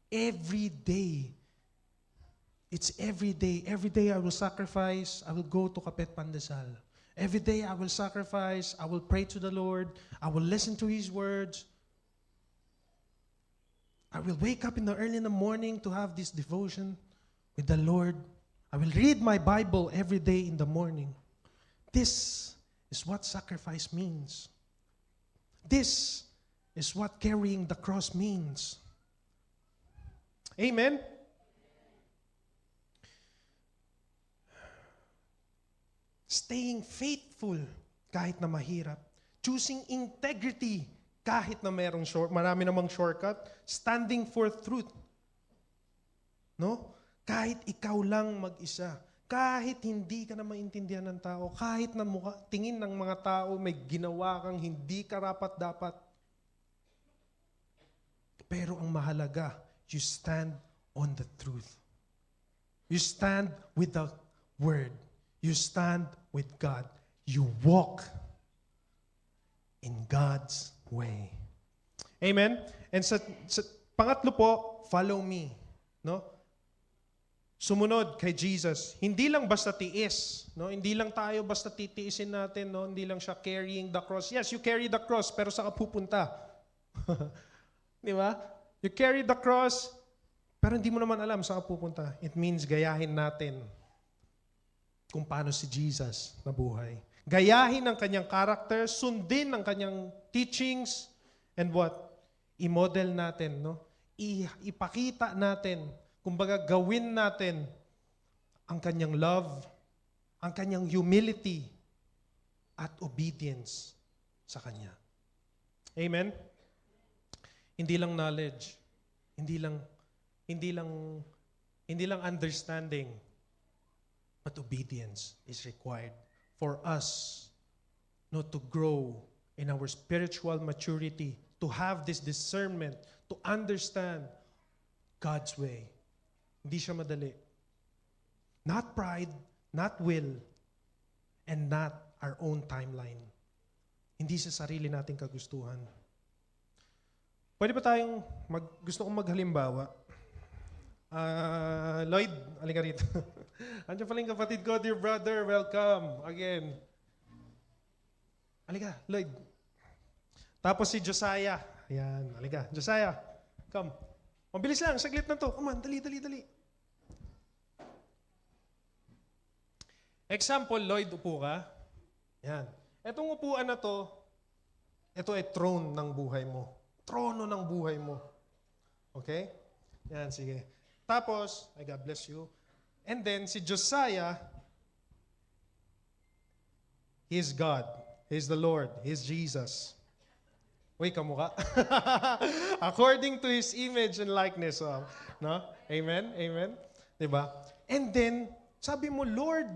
Every day. It's every day. Every day I will sacrifice. I will go to Kapet Pandesal. Every day I will sacrifice. I will pray to the Lord. I will listen to His words. I will wake up early in the morning to have this devotion with the Lord. I will read my Bible every day in the morning. This is what sacrifice means. This is what carrying the cross means. Amen? Staying faithful kahit na mahirap. Choosing integrity kahit na marami namang shortcut. Standing for truth. No? Kahit ikaw lang mag-isa, kahit hindi ka na maintindihan ng tao, kahit na tingin ng mga tao may ginawa kang hindi karapat-dapat, Pero ang mahalaga, you stand on the truth. You stand with the Word. You stand with God. You walk in God's way. Amen? And sa pangatlo po, follow me. No? Sumunod kay Jesus. Hindi lang basta tiis. No? Hindi lang tayo basta titiisin natin. No? Hindi lang siya carrying the cross. Yes, you carry the cross, pero saan ka pupunta? Di ba? You carry the cross, pero hindi mo naman alam saan ka pupunta. It means gayahin natin kung paano si Jesus nabuhay. Gayahin ang kanyang character, sundin ang kanyang teachings, and what? I-model natin, no? Ipakita natin, kumbaga gawin natin ang kanyang love, ang kanyang humility, at obedience sa kanya. Amen? Hindi lang knowledge, hindi lang understanding, but obedience is required for us to grow in our spiritual maturity, to have this discernment, to understand God's way. Hindi siya madali. Not pride, not will, and not our own timeline. Hindi sa sarili nating kagustuhan. Pwede ba tayong, gusto kong maghalimbawa? Lloyd, alika rito. Andiyan pala yung kapatid ko, dear brother, welcome again. Alika, Lloyd. Tapos si Josiah. Ayan, alika. Josiah, come. Mabilis lang, saglit na to. Come on, dali. Example, Lloyd, upo ka. Ayan. Etong upuan na to, ito ay throne ng buhay mo. Trono ng buhay mo. Okay? Yan, sige. Tapos, ay God bless you. And then, si Josiah, he is God. He is the Lord. He is Jesus. Uy, kamukha. According to His image and likeness. No? Amen? Amen? Diba? And then, sabi mo, Lord,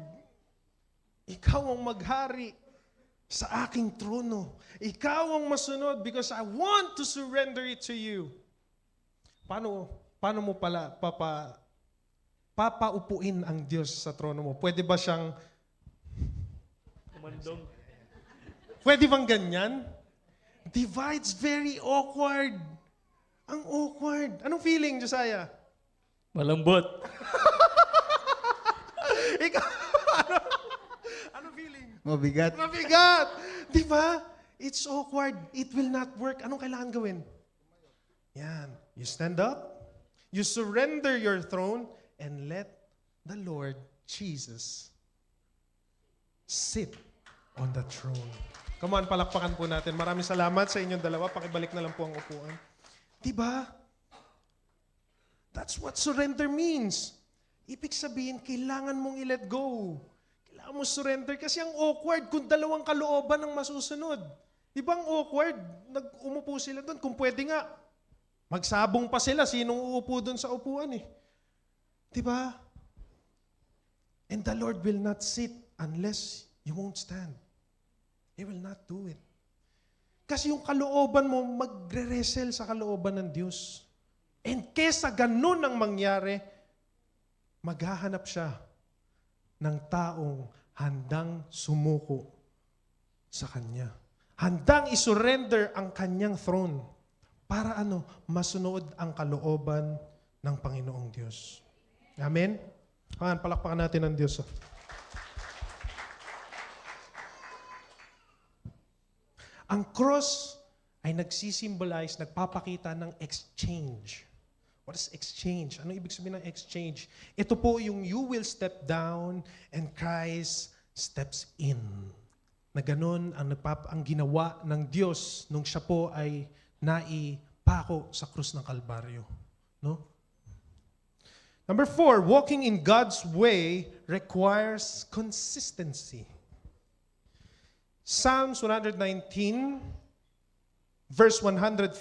Ikaw ang maghari sa aking trono. Ikaw ang masunod because I want to surrender it to you. Paano mo pala papaupuin ang Diyos sa trono mo? Pwede ba siyang Kumandong. pwede bang ganyan? Diba, it's very awkward. Ang awkward. Anong feeling, Josiah? Malambot. Ikaw, anong feeling? Mabigat. Mabigat! Di ba? It's awkward. It will not work. Anong kailangan gawin? Yan. You stand up, you surrender your throne, and let the Lord Jesus sit on the throne. Come on, palakpakan po natin. Maraming salamat sa inyong dalawa. Pakibalik na lang po ang upuan. Di ba? That's what surrender means. Ibig sabihin, kailangan mong i-let go. Kailangan mo surrender kasi ang awkward kung dalawang kalooban ang masusunod. Di ba ang awkward? Umupo sila doon. Kung pwede nga, magsabong pa sila. Sinong uupo doon sa upuan eh? Di ba? And the Lord will not sit unless you won't stand. He will not do it. Kasi yung kalooban mo, magre-wrestle sa kalooban ng Diyos. And kesa ganun ang mangyari, maghahanap siya ng taong handang sumuko sa Kanya. Handang isurrender ang Kanyang throne para masunod ang kalooban ng Panginoong Diyos. Amen? Palakpakan natin ang Diyos. Ang cross ay nagsisimbolize, nagpapakita ng exchange. What is exchange? Ano ibig sabihin ng exchange? Ito po yung you will step down and Christ steps in. Na ganun ang ginawa ng Diyos nung siya po ay naipako sa krus ng Kalbaryo. No? Number 4, walking in God's way requires consistency. Psalms 119, verse 105,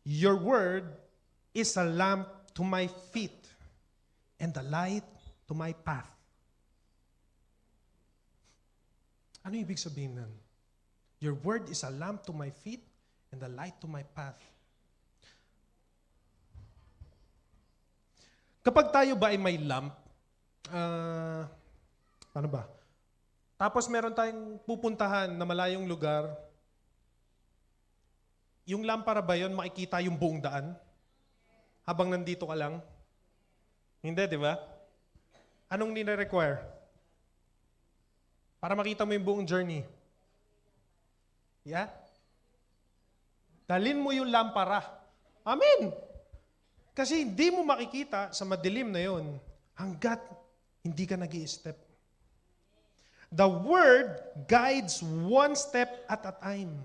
your word is a lamp to my feet and a light to my path. Ano ibig sabihin nun? Your word is a lamp to my feet and the light to my path. Kapag tayo ba ay may lamp, ano ba? Tapos meron tayong pupuntahan na malayong lugar, yung lampara ba yun, makikita yung buong daan? Habang nandito ka lang? Hindi, di ba? Anong nire-require? Para makita mo yung buong journey. Yeah? Dalin mo yung lampara. Amen! Kasi hindi mo makikita sa madilim na yon hanggat hindi ka nag-i-step. The Word guides one step at a time.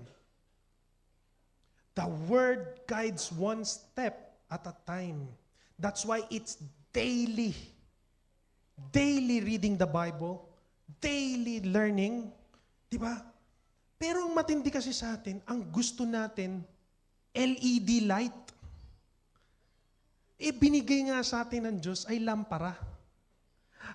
The Word guides one step at a time. That's why it's daily. Daily reading the Bible. Daily learning. Diba? Pero ang matindi kasi sa atin, ang gusto natin, LED light. Binigay nga sa atin ng Diyos ay lampara.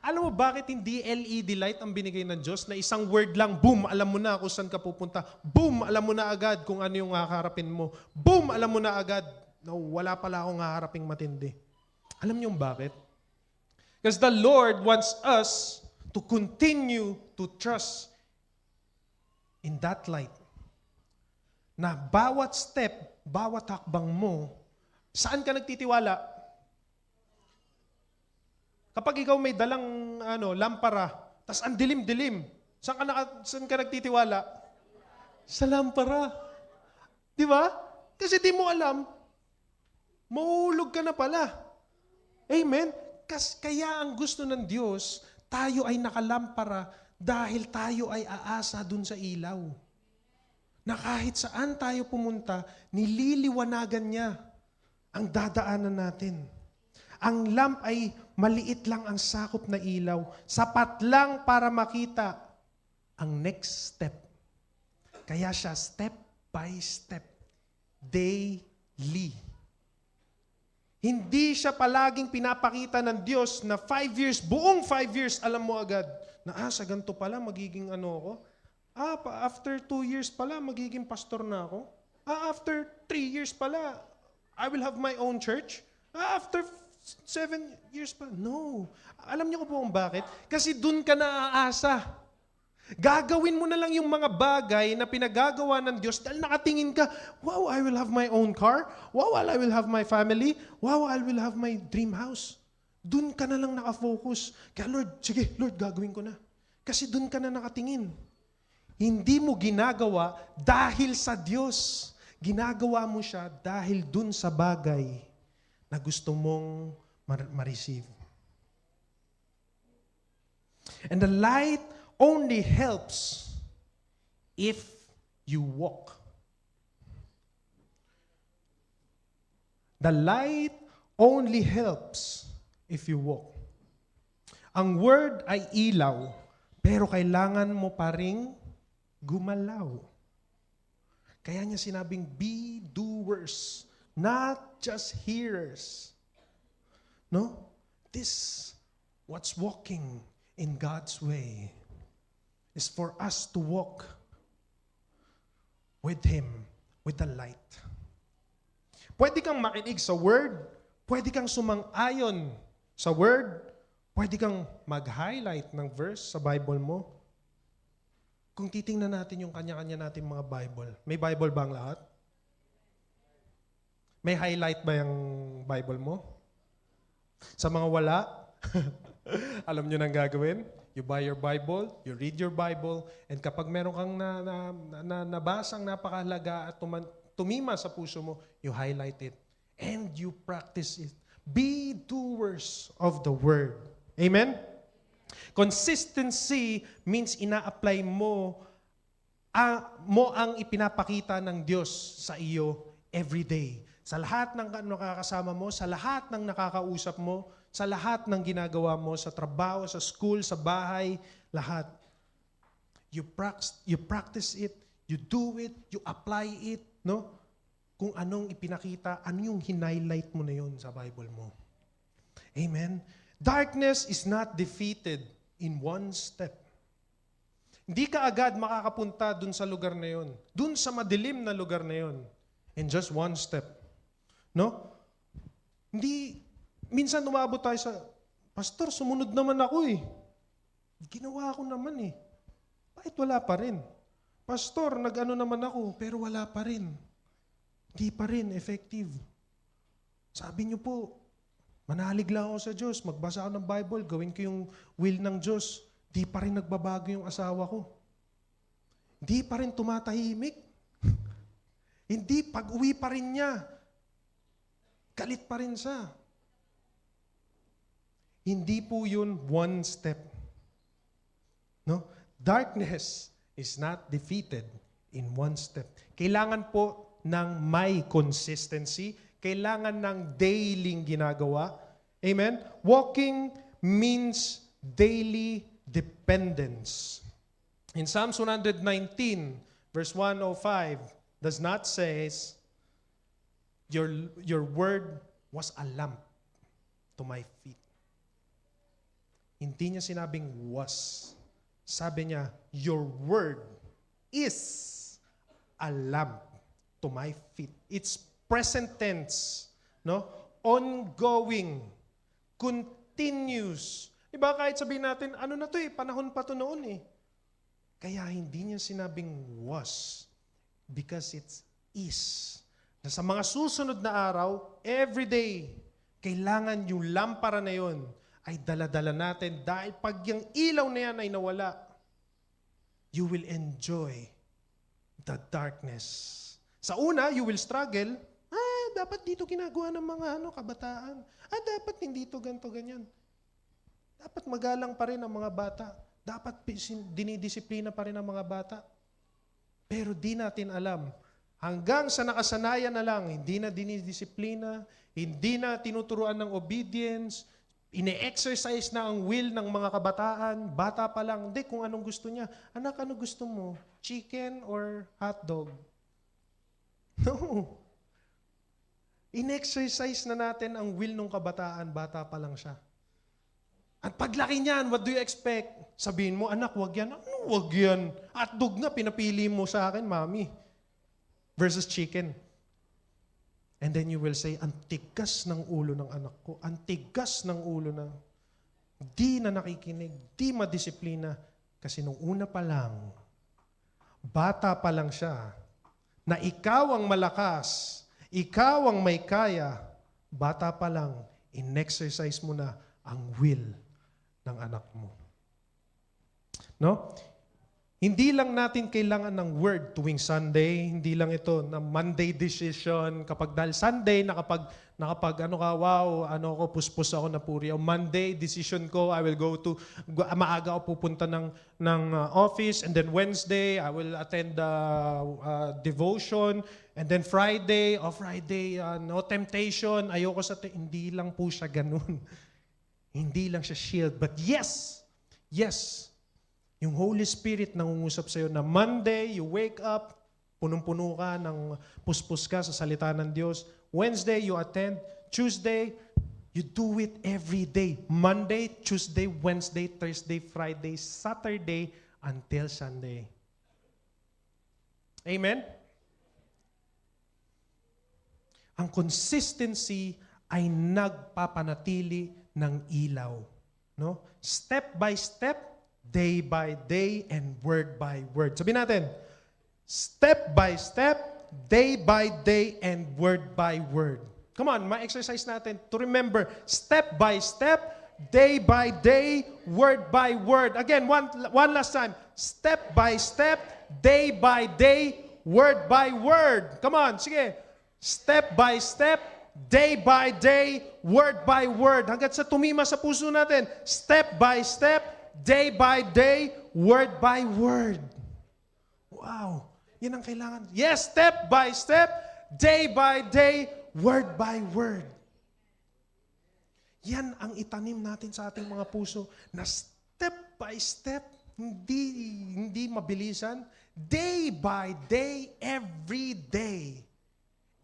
Alam mo bakit hindi LED light ang binigay ng Diyos na isang word lang, boom, alam mo na kung saan ka pupunta. Boom, alam mo na agad kung ano yung haharapin mo. Boom, alam mo na agad. No, wala pala akong haharaping matindi. Alam niyo bakit? Because the Lord wants us to continue to trust in that light. Na bawat step, bawat hakbang mo, saan ka nagtitiwala? Kapag ikaw may dalang lampara, tas ang dilim-dilim, saan ka nagtitiwala? Sa lampara. Di ba? Kasi di mo alam, mauulog ka na pala. Amen? Kaya ang gusto ng Diyos, tayo ay nakalampara dahil tayo ay aasa dun sa ilaw. Na kahit saan tayo pumunta, nililiwanagan niya ang dadaanan natin. Ang lamp ay maliit lang ang sakop na ilaw. Sapat lang para makita ang next step. Kaya siya step by step. Daily. Hindi siya palaging pinapakita ng Diyos na 5 years, buong 5 years, alam mo agad, na sa ganito pala, magiging ako. After 2 years pala, magiging pastor na ako. After 3 years pala, I will have my own church. After 7 years pa. No. Alam niyo po kung bakit? Kasi dun ka naaasa. Gagawin mo na lang yung mga bagay na pinagagawa ng Diyos dahil nakatingin ka, wow, I will have my own car. Wow, I will have my family. Wow, I will have my dream house. Dun ka na lang nakafocus. Kaya Lord, sige, Lord, gagawin ko na. Kasi dun ka na nakatingin. Hindi mo ginagawa dahil sa Diyos. Ginagawa mo siya dahil dun sa bagay na gusto mong ma-receive. And the light only helps if you walk. The light only helps if you walk. Ang word ay ilaw, pero kailangan mo pa ring gumalaw. Kaya niya sinabing, be doers, not just hearers. No? This, what's walking in God's way, is for us to walk with Him, with the light. Pwede kang makinig sa Word, pwede kang sumang-ayon sa Word, pwede kang mag-highlight ng verse sa Bible mo. Kung titingnan natin yung kanya-kanya nating mga Bible, may Bible ba ang lahat? May highlight ba yung Bible mo? Sa mga wala, alam nyo nang gagawin? You buy your Bible, you read your Bible, and kapag meron kang nabasang napakahalaga at tumima sa puso mo, you highlight it. And you practice it. Be doers of the Word. Amen? Consistency means ina-apply mo ang ipinapakita ng Diyos sa iyo every day. Sa lahat ng nakakasama mo, sa lahat ng nakakausap mo, sa lahat ng ginagawa mo, sa trabaho, sa school, sa bahay, lahat. You practice it, you do it, you apply it, no? Kung anong ipinakita, ano yung hinighlight mo na yun sa Bible mo. Amen? Darkness is not defeated in one step. Hindi ka agad makakapunta dun sa lugar na yun. Dun sa madilim na lugar na yun. in just one step. No? Hindi, minsan umabot tayo sa, Pastor, sumunod naman ako eh. Ginawa ko naman eh. Bakit wala pa rin? Pastor, nag-ano naman ako, pero wala pa rin. Hindi pa rin effective. Sabi niyo po, manalig lang ako sa Diyos, magbasa ako ng Bible, gawin ko yung will ng Diyos. Di pa rin nagbabago yung asawa ko. Di pa rin tumatahimik. Hindi, pag-uwi pa rin niya. Galit pa rin siya. Hindi po yun one step. No? Darkness is not defeated in one step. Kailangan po ng may consistency, kailangan ng daily ginagawa. Amen? Walking means daily dependence. In Psalms 119, verse 105, does not says, your word was a lamp to my feet. Hindi niya sinabing was. Sabi niya, your word is a lamp to my feet. It's present tense, no? Ongoing, continuous. Diba kahit sabihin natin, ano na to eh, panahon pa to noon eh. Kaya hindi niya sinabing was, because it's is. Na sa mga susunod na araw, every day, kailangan yung lampara na yun ay dala-dala natin dahil pag yung ilaw na yan ay nawala, you will enjoy the darkness. Sa una, you will struggle. Dapat dito ginagawa ng mga kabataan. Dapat hindi ito ganito, ganyan. Dapat magalang pa rin ang mga bata. Dapat dinidisiplina pa rin ang mga bata. Pero di natin alam. Hanggang sa nakasanayan na lang, hindi na dinidisiplina, hindi na tinuturuan ng obedience, ine-exercise na ang will ng mga kabataan, bata pa lang, hindi kung anong gusto niya. Anak, ano gusto mo? Chicken or hotdog? No. In-exercise na natin ang will ng kabataan, bata pa lang siya. At paglaki niyan, what do you expect? Sabihin mo, anak, wag yan. Ano wag yan? Hotdog nga, pinapili mo sa akin, mami. Versus chicken. And then you will say, ang tigas ng ulo ng anak ko. Ang tigas ng ulo na. Di na nakikinig, di madisiplina. Kasi nung una pa lang, bata pa lang siya, na ikaw ang malakas, ikaw ang may kaya, bata pa lang, in-exercise mo na ang will ng anak mo. No? Hindi lang natin kailangan ng word tuwing Sunday, hindi lang ito na Monday decision, kapag dahil Sunday, nakapag ako, puspos ako na puri. O Monday, decision ko, I will maaga ako pupunta ng office, and then Wednesday, I will attend the devotion, and then Friday, no temptation, ayoko hindi lang po siya ganun. Hindi lang siya shield, but yes, yung Holy Spirit nangungusap sa'yo na Monday, you wake up, punong-puno ka, puspos ka sa salita ng Diyos. Wednesday, you attend. Tuesday, you do it every day. Monday, Tuesday, Wednesday, Thursday, Friday, Saturday, until Sunday. Amen? Ang consistency ay nagpapanatili ng ilaw. No? Step by step, day by day, and word by word. Sabihin natin, step by step, day by day, and word by word. Come on, ma-exercise natin to remember, step by step, day by day, word by word. Again, one last time. Step by step, day by day, word by word. Come on, sige. Step by step, day by day, word by word. Hanggat sa tumima sa puso natin. Step by step, day by day, word by word. Wow. Yan ang kailangan. Yes, step by step, day by day, word by word. Yan ang itanim natin sa ating mga puso na step by step, hindi mabilisan, day by day, every day,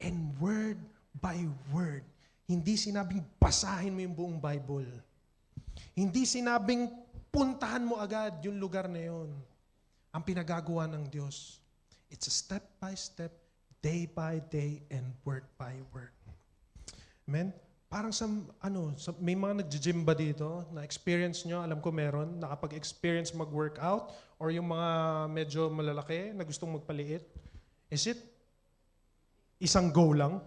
and word by word. Hindi sinabing basahin mo yung buong Bible. Hindi sinabing puntahan mo agad yung lugar na yun. Ang pinagagawa ng Diyos. It's a step by step, day by day and word by word. Amen? Parang may mga nag-gym ba dito? Na-experience nyo, alam ko meron, nakapag-experience mag-workout or yung mga medyo malalaki na gustong magpaliit. Is it isang go lang?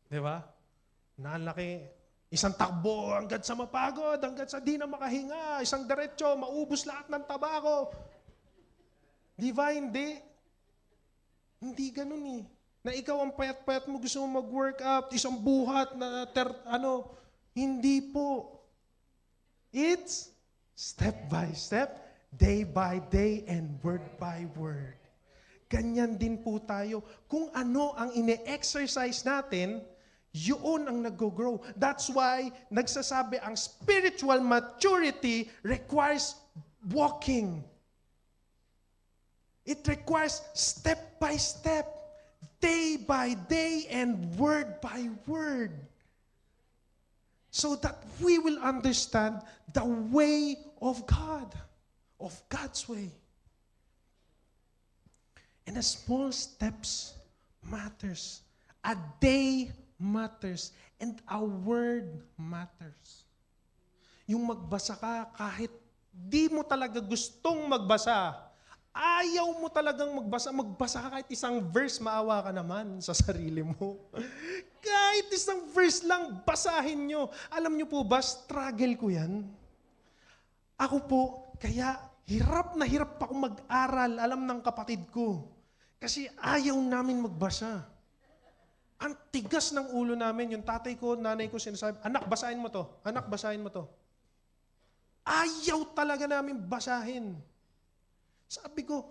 Di ba? Nalaki, isang takbo hanggang sa mapagod, hanggang sa di na makahinga, isang diretso, maubos lahat ng tabako. Di ba? Hindi. Hindi ganun eh. Na ikaw ang payat-payat mo, gusto mo mag-workout, isang buhat na hindi po. It's step by step, day by day, and word by word. Ganyan din po tayo. Kung ano ang ine-exercise natin, yun ang nag-grow. That's why, nagsasabi, ang spiritual maturity requires walking. It requires step by step, day by day, and word by word. So that we will understand the way of God, of God's way. And the small steps matters. A day matters. And a word matters. Yung magbasa ka kahit di mo talaga gustong magbasa, ayaw mo talagang magbasa ka kahit isang verse, maawa ka naman sa sarili mo. Kahit isang verse lang, basahin nyo. Alam nyo po ba, struggle ko yan. Ako po, kaya hirap na hirap ako mag-aral, alam ng kapatid ko. Kasi ayaw namin magbasa. Ang tigas ng ulo namin, yung tatay ko, nanay ko sinasabi, anak, basahin mo to. Anak, basahin mo to. Ayaw talaga namin basahin. Sabi ko,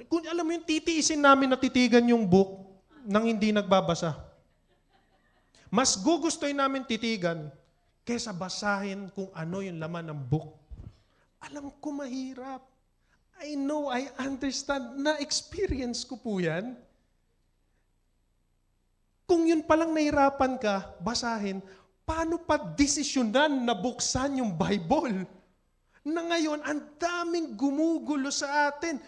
kung alam mo yung titiisin namin na titigan yung book nang hindi nagbabasa. Mas gugustoy namin titigan kaysa basahin kung ano yung laman ng book. Alam ko mahirap. I know, I understand, na-experience ko po yan. Kung yun palang nahirapan ka, basahin, paano pa desisyonan na buksan yung Bible? Na ngayon, ang daming gumugulo sa atin.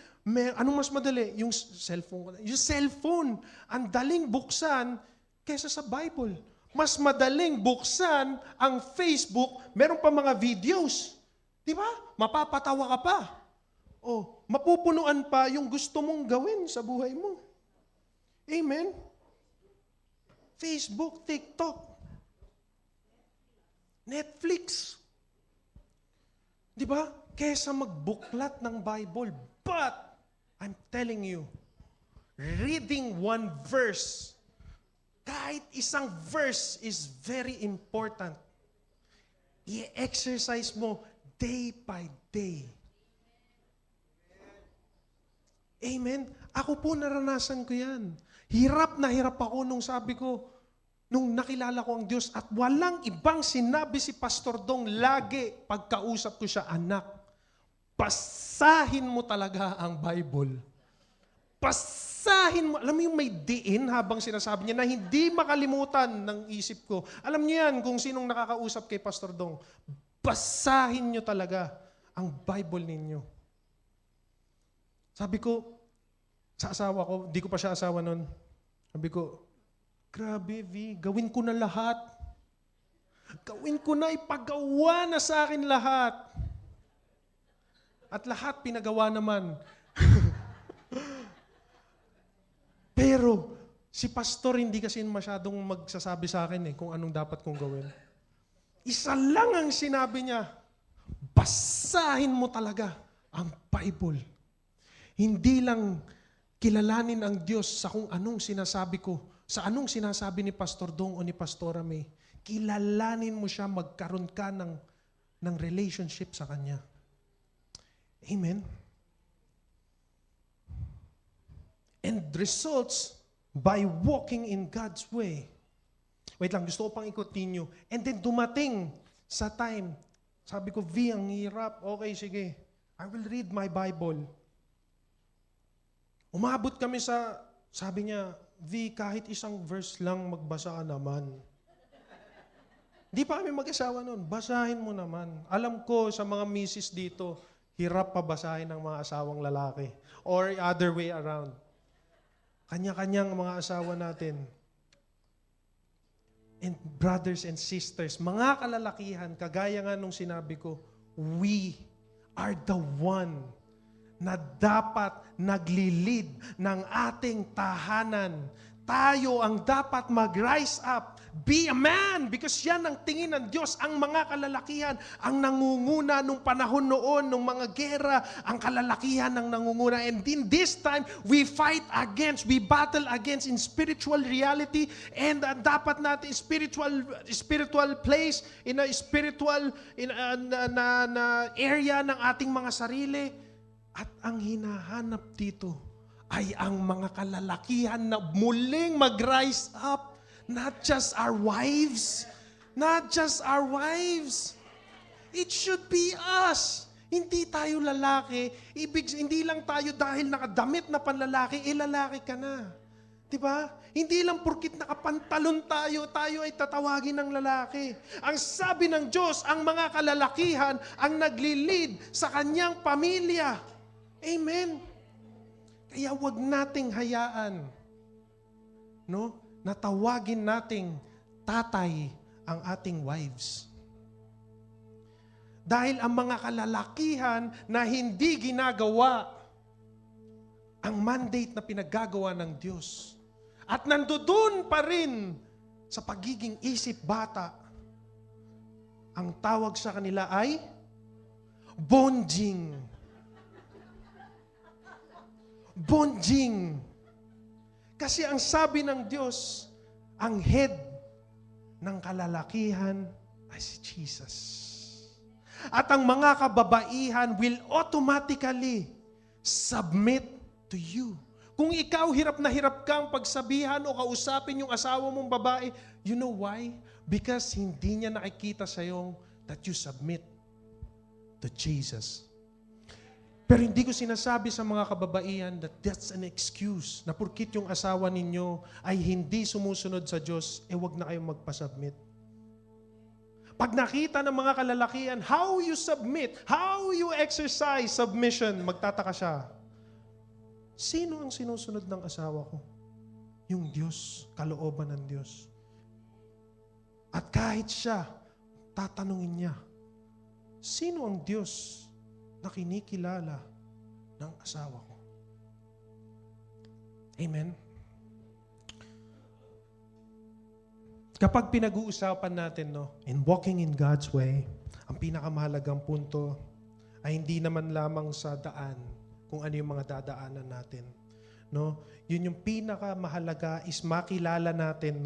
Anong mas madali? Yung cellphone. Yung cellphone, ang daling buksan kaysa sa Bible. Mas madaling buksan ang Facebook, meron pa mga videos. Di ba? Mapapatawa ka pa. O, mapupunuan pa yung gusto mong gawin sa buhay mo. Amen? Facebook, TikTok, Netflix. Di ba? Kesa magbuklat ng Bible. But, I'm telling you, reading one verse, kahit isang verse is very important. I-exercise mo day by day. Amen? Ako po naranasan ko yan. Hirap na hirap ako nung sabi ko, nung nakilala ko ang Diyos at walang ibang sinabi si Pastor Dong lagi pagkausap ko siya, anak, basahin mo talaga ang Bible. Basahin mo. Alam mo yung may diin habang sinasabi niya na hindi makalimutan ng isip ko. Alam niyo yan kung sinong nakakausap kay Pastor Dong. Basahin niyo talaga ang Bible ninyo. Sabi ko, sa asawa ko, di ko pa siya asawa nun. Sabi ko, grabe, V, gawin ko na lahat. Gawin ko na, ipagawa na sa akin lahat. At lahat pinagawa naman. Pero, si pastor hindi kasi masyadong magsasabi sa akin kung anong dapat kong gawin. Isa lang ang sinabi niya, basahin mo talaga ang Bible. Hindi lang kilalanin ang Diyos sa kung anong sinasabi ko, sa anong sinasabi ni Pastor Dong o ni Pastora May. Kilalanin mo siya, magkaroon ka ng relationship sa Kanya. Amen? And results by walking in God's way. Wait lang, gusto ko pang i-continue. And then dumating sa time, sabi ko, V, ang hirap. Okay, sige. I will read my Bible. Umabot kami sa, sabi niya, V, kahit isang verse lang magbasa ka naman. Di pa kami mag-asawa noon. Basahin mo naman. Alam ko sa mga misis dito, hirap pa basahin ng mga asawang lalaki. Or other way around. Kanya-kanyang mga asawa natin. And brothers and sisters, mga kalalakihan, kagaya nga nung sinabi ko, we are the one na dapat naglilid ng ating tahanan. Tayo ang dapat mag-rise up. Be a man, because yan ang tingin ng Diyos. Ang mga kalalakihan, ang nangunguna nung panahon noon, nung mga gera, ang kalalakihan ang nangunguna. And in this time, we battle against in spiritual reality, and dapat natin spiritual place, in a spiritual area ng ating mga sarili. At ang hinahanap dito ay ang mga kalalakihan na muling mag-rise up. Not just our wives. Not just our wives. It should be us. Hindi tayo lalaki. Hindi lang tayo dahil nakadamit na panlalaki, lalaki ka na. Diba? Hindi lang porkit nakapantalon tayo ay tatawagin ng lalaki. Ang sabi ng Diyos, ang mga kalalakihan ang naglilid sa kanyang pamilya. Amen. Kaya wag nating hayaan, no, natawagin nating tatay ang ating wives. Dahil ang mga kalalakihan na hindi ginagawa ang mandate na pinaggagawa ng Diyos at nandoon pa rin sa pagiging isip bata, ang tawag sa kanila ay bonjing. Bonjing. Kasi ang sabi ng Diyos, ang head ng kalalakihan ay si Jesus. At ang mga kababaihan will automatically submit to you. Kung ikaw hirap na hirap kang pagsabihan o kausapin yung asawa mong babae, you know why? Because hindi niya nakikita sa iyo that you submit to Jesus. Pero hindi ko sinasabi sa mga kababaihan that that's an excuse na porkit yung asawa ninyo ay hindi sumusunod sa Diyos, wag na kayong magpasubmit. Pag nakita ng mga kalalakihan, how you submit, how you exercise submission, magtataka siya. Sino ang sinusunod ng asawa ko? Yung Diyos, kalooban ng Diyos. At kahit siya, tatanungin niya, sino ang Diyos na kinikilala ng asawa ko? Amen? Kapag pinag-uusapan natin, in walking in God's way, ang pinakamahalagang punto ay hindi naman lamang sa daan, kung ano yung mga dadaanan natin. Yun yung pinakamahalaga is makilala natin,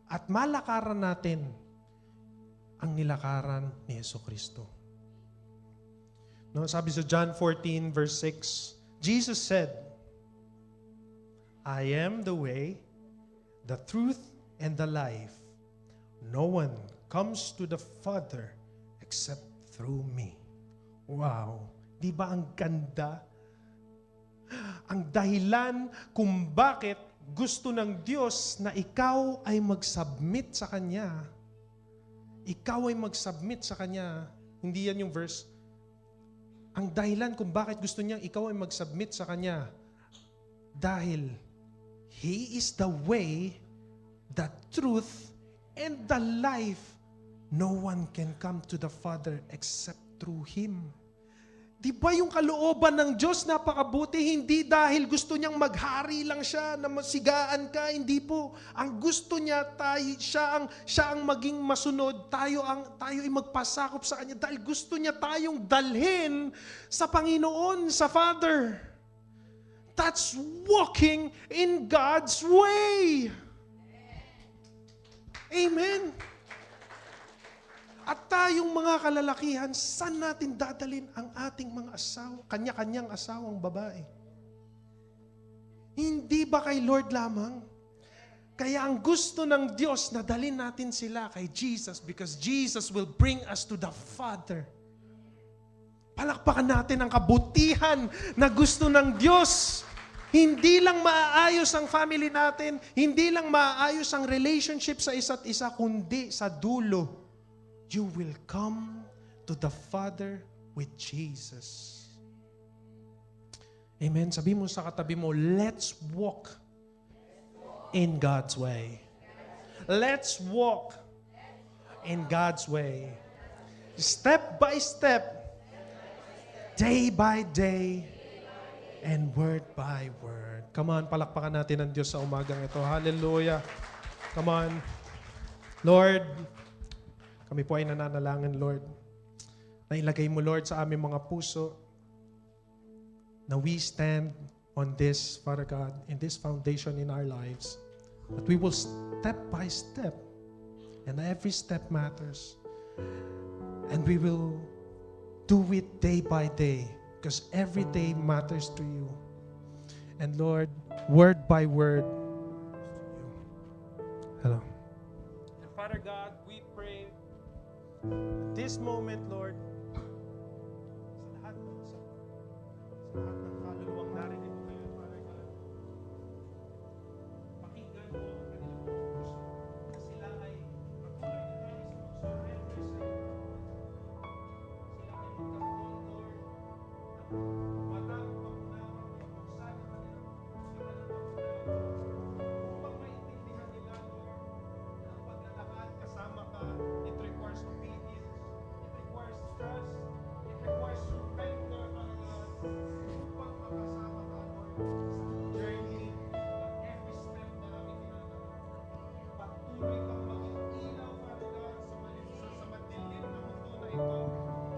at malakaran natin ang nilakaran ni Jesucristo. Sabi sa John 14 verse 6, Jesus said, I am the way, the truth, and the life. No one comes to the Father except through me. Wow! Di ba ang ganda? Ang dahilan kung bakit gusto ng Diyos na ikaw ay mag-submit sa Kanya. Ikaw ay mag-submit sa Kanya. Hindi yan yung verse. Ang dahilan kung bakit gusto niya ikaw ay mag-submit sa Kanya, dahil He is the way, the truth, and the life. No one can come to the Father except through Him. Di ba yung kalooban ng Diyos napakabuti? Hindi dahil gusto niyang maghari lang siya, na masigaan ka, hindi po. Ang gusto niya, siya ang maging masunod, tayo ay magpasakop sa Kanya dahil gusto niya tayong dalhin sa Panginoon, sa Father. That's walking in God's way. Amen. At tayong mga kalalakihan, saan natin dadalhin ang ating mga asawa, kanya-kanyang asawang babae? Hindi ba kay Lord lamang? Kaya ang gusto ng Diyos na dalhin natin sila kay Jesus because Jesus will bring us to the Father. Palakpakan natin ang kabutihan na gusto ng Diyos. Hindi lang maaayos ang family natin, hindi lang maaayos ang relationship sa isa't isa, kundi sa dulo, you will come to the Father with Jesus. Amen. Sabi mo sa katabi mo, let's walk in God's way. Let's walk in God's way. Step by step, day by day, and word by word. Come on, palakpakan natin ang Diyos sa umagang ito. Hallelujah. Come on. Lord, kami po ay nananalangin, Lord, na ilagay mo, Lord, sa aming mga puso na we stand on this, Father God, in this foundation in our lives, that we will step by step, and every step matters, and we will do it day by day, because every day matters to you. And Lord, word by word, hello. And Father God, we pray this moment, Lord, sa lahat ng kaluluwang narinig ngayon, Father God, pakinggan mo ang kanilang puso na sila ay patuloy na nais mag-surrender sa iyo. Sila ay magkaroon, Lord, ng matang pangunawa at buksan ang kanilang upang maintindihan nila, Lord, na ang paglalakad kasama ka, it requires obedience, it requires trust, it requires surrender, Father God, upang makasama ka, Lord, sa journey at every step na aming ginagawa. Patuloy kang maging ilaw, Father God, sa madilim na mundo na ito.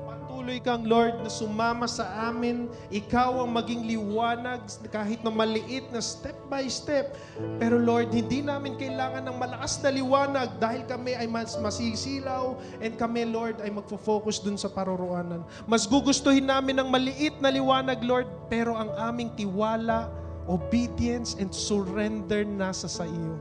Patuloy kang, Lord, na sumama sa amin. Ikaw ang maging liwanag kahit na maliit na step by step. Pero Lord, hindi namin kailangan ng malakas na liwanag dahil kami ay mas masisilaw and kami, Lord, ay magfo-focus dun sa paroroonan. Mas gugustuhin namin ng maliit na liwanag, Lord, pero ang aming tiwala, obedience, and surrender nasa sa iyo.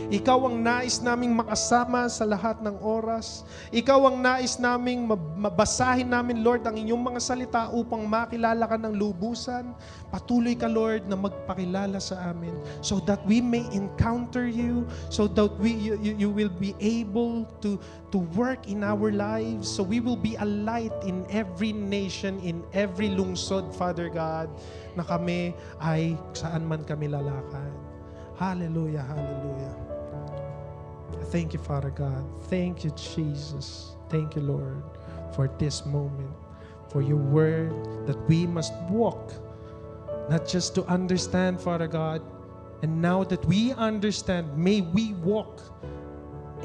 Ikaw ang nais naming makasama sa lahat ng oras. Ikaw ang nais naming mabasahin namin, Lord, ang inyong mga salita upang makilala ka ng lubusan. Patuloy ka, Lord, na magpakilala sa amin so that we may encounter you, so that you will be able to work in our lives, so we will be a light in every nation, in every lungsod, Father God, na kami ay saan man kami lalakad. Hallelujah, hallelujah. Thank you, Father God. Thank you, Jesus. Thank you, Lord, for this moment, for your word that we must walk, not just to understand, Father God, and now that we understand, may we walk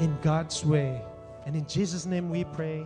in God's way. And in Jesus' name we pray.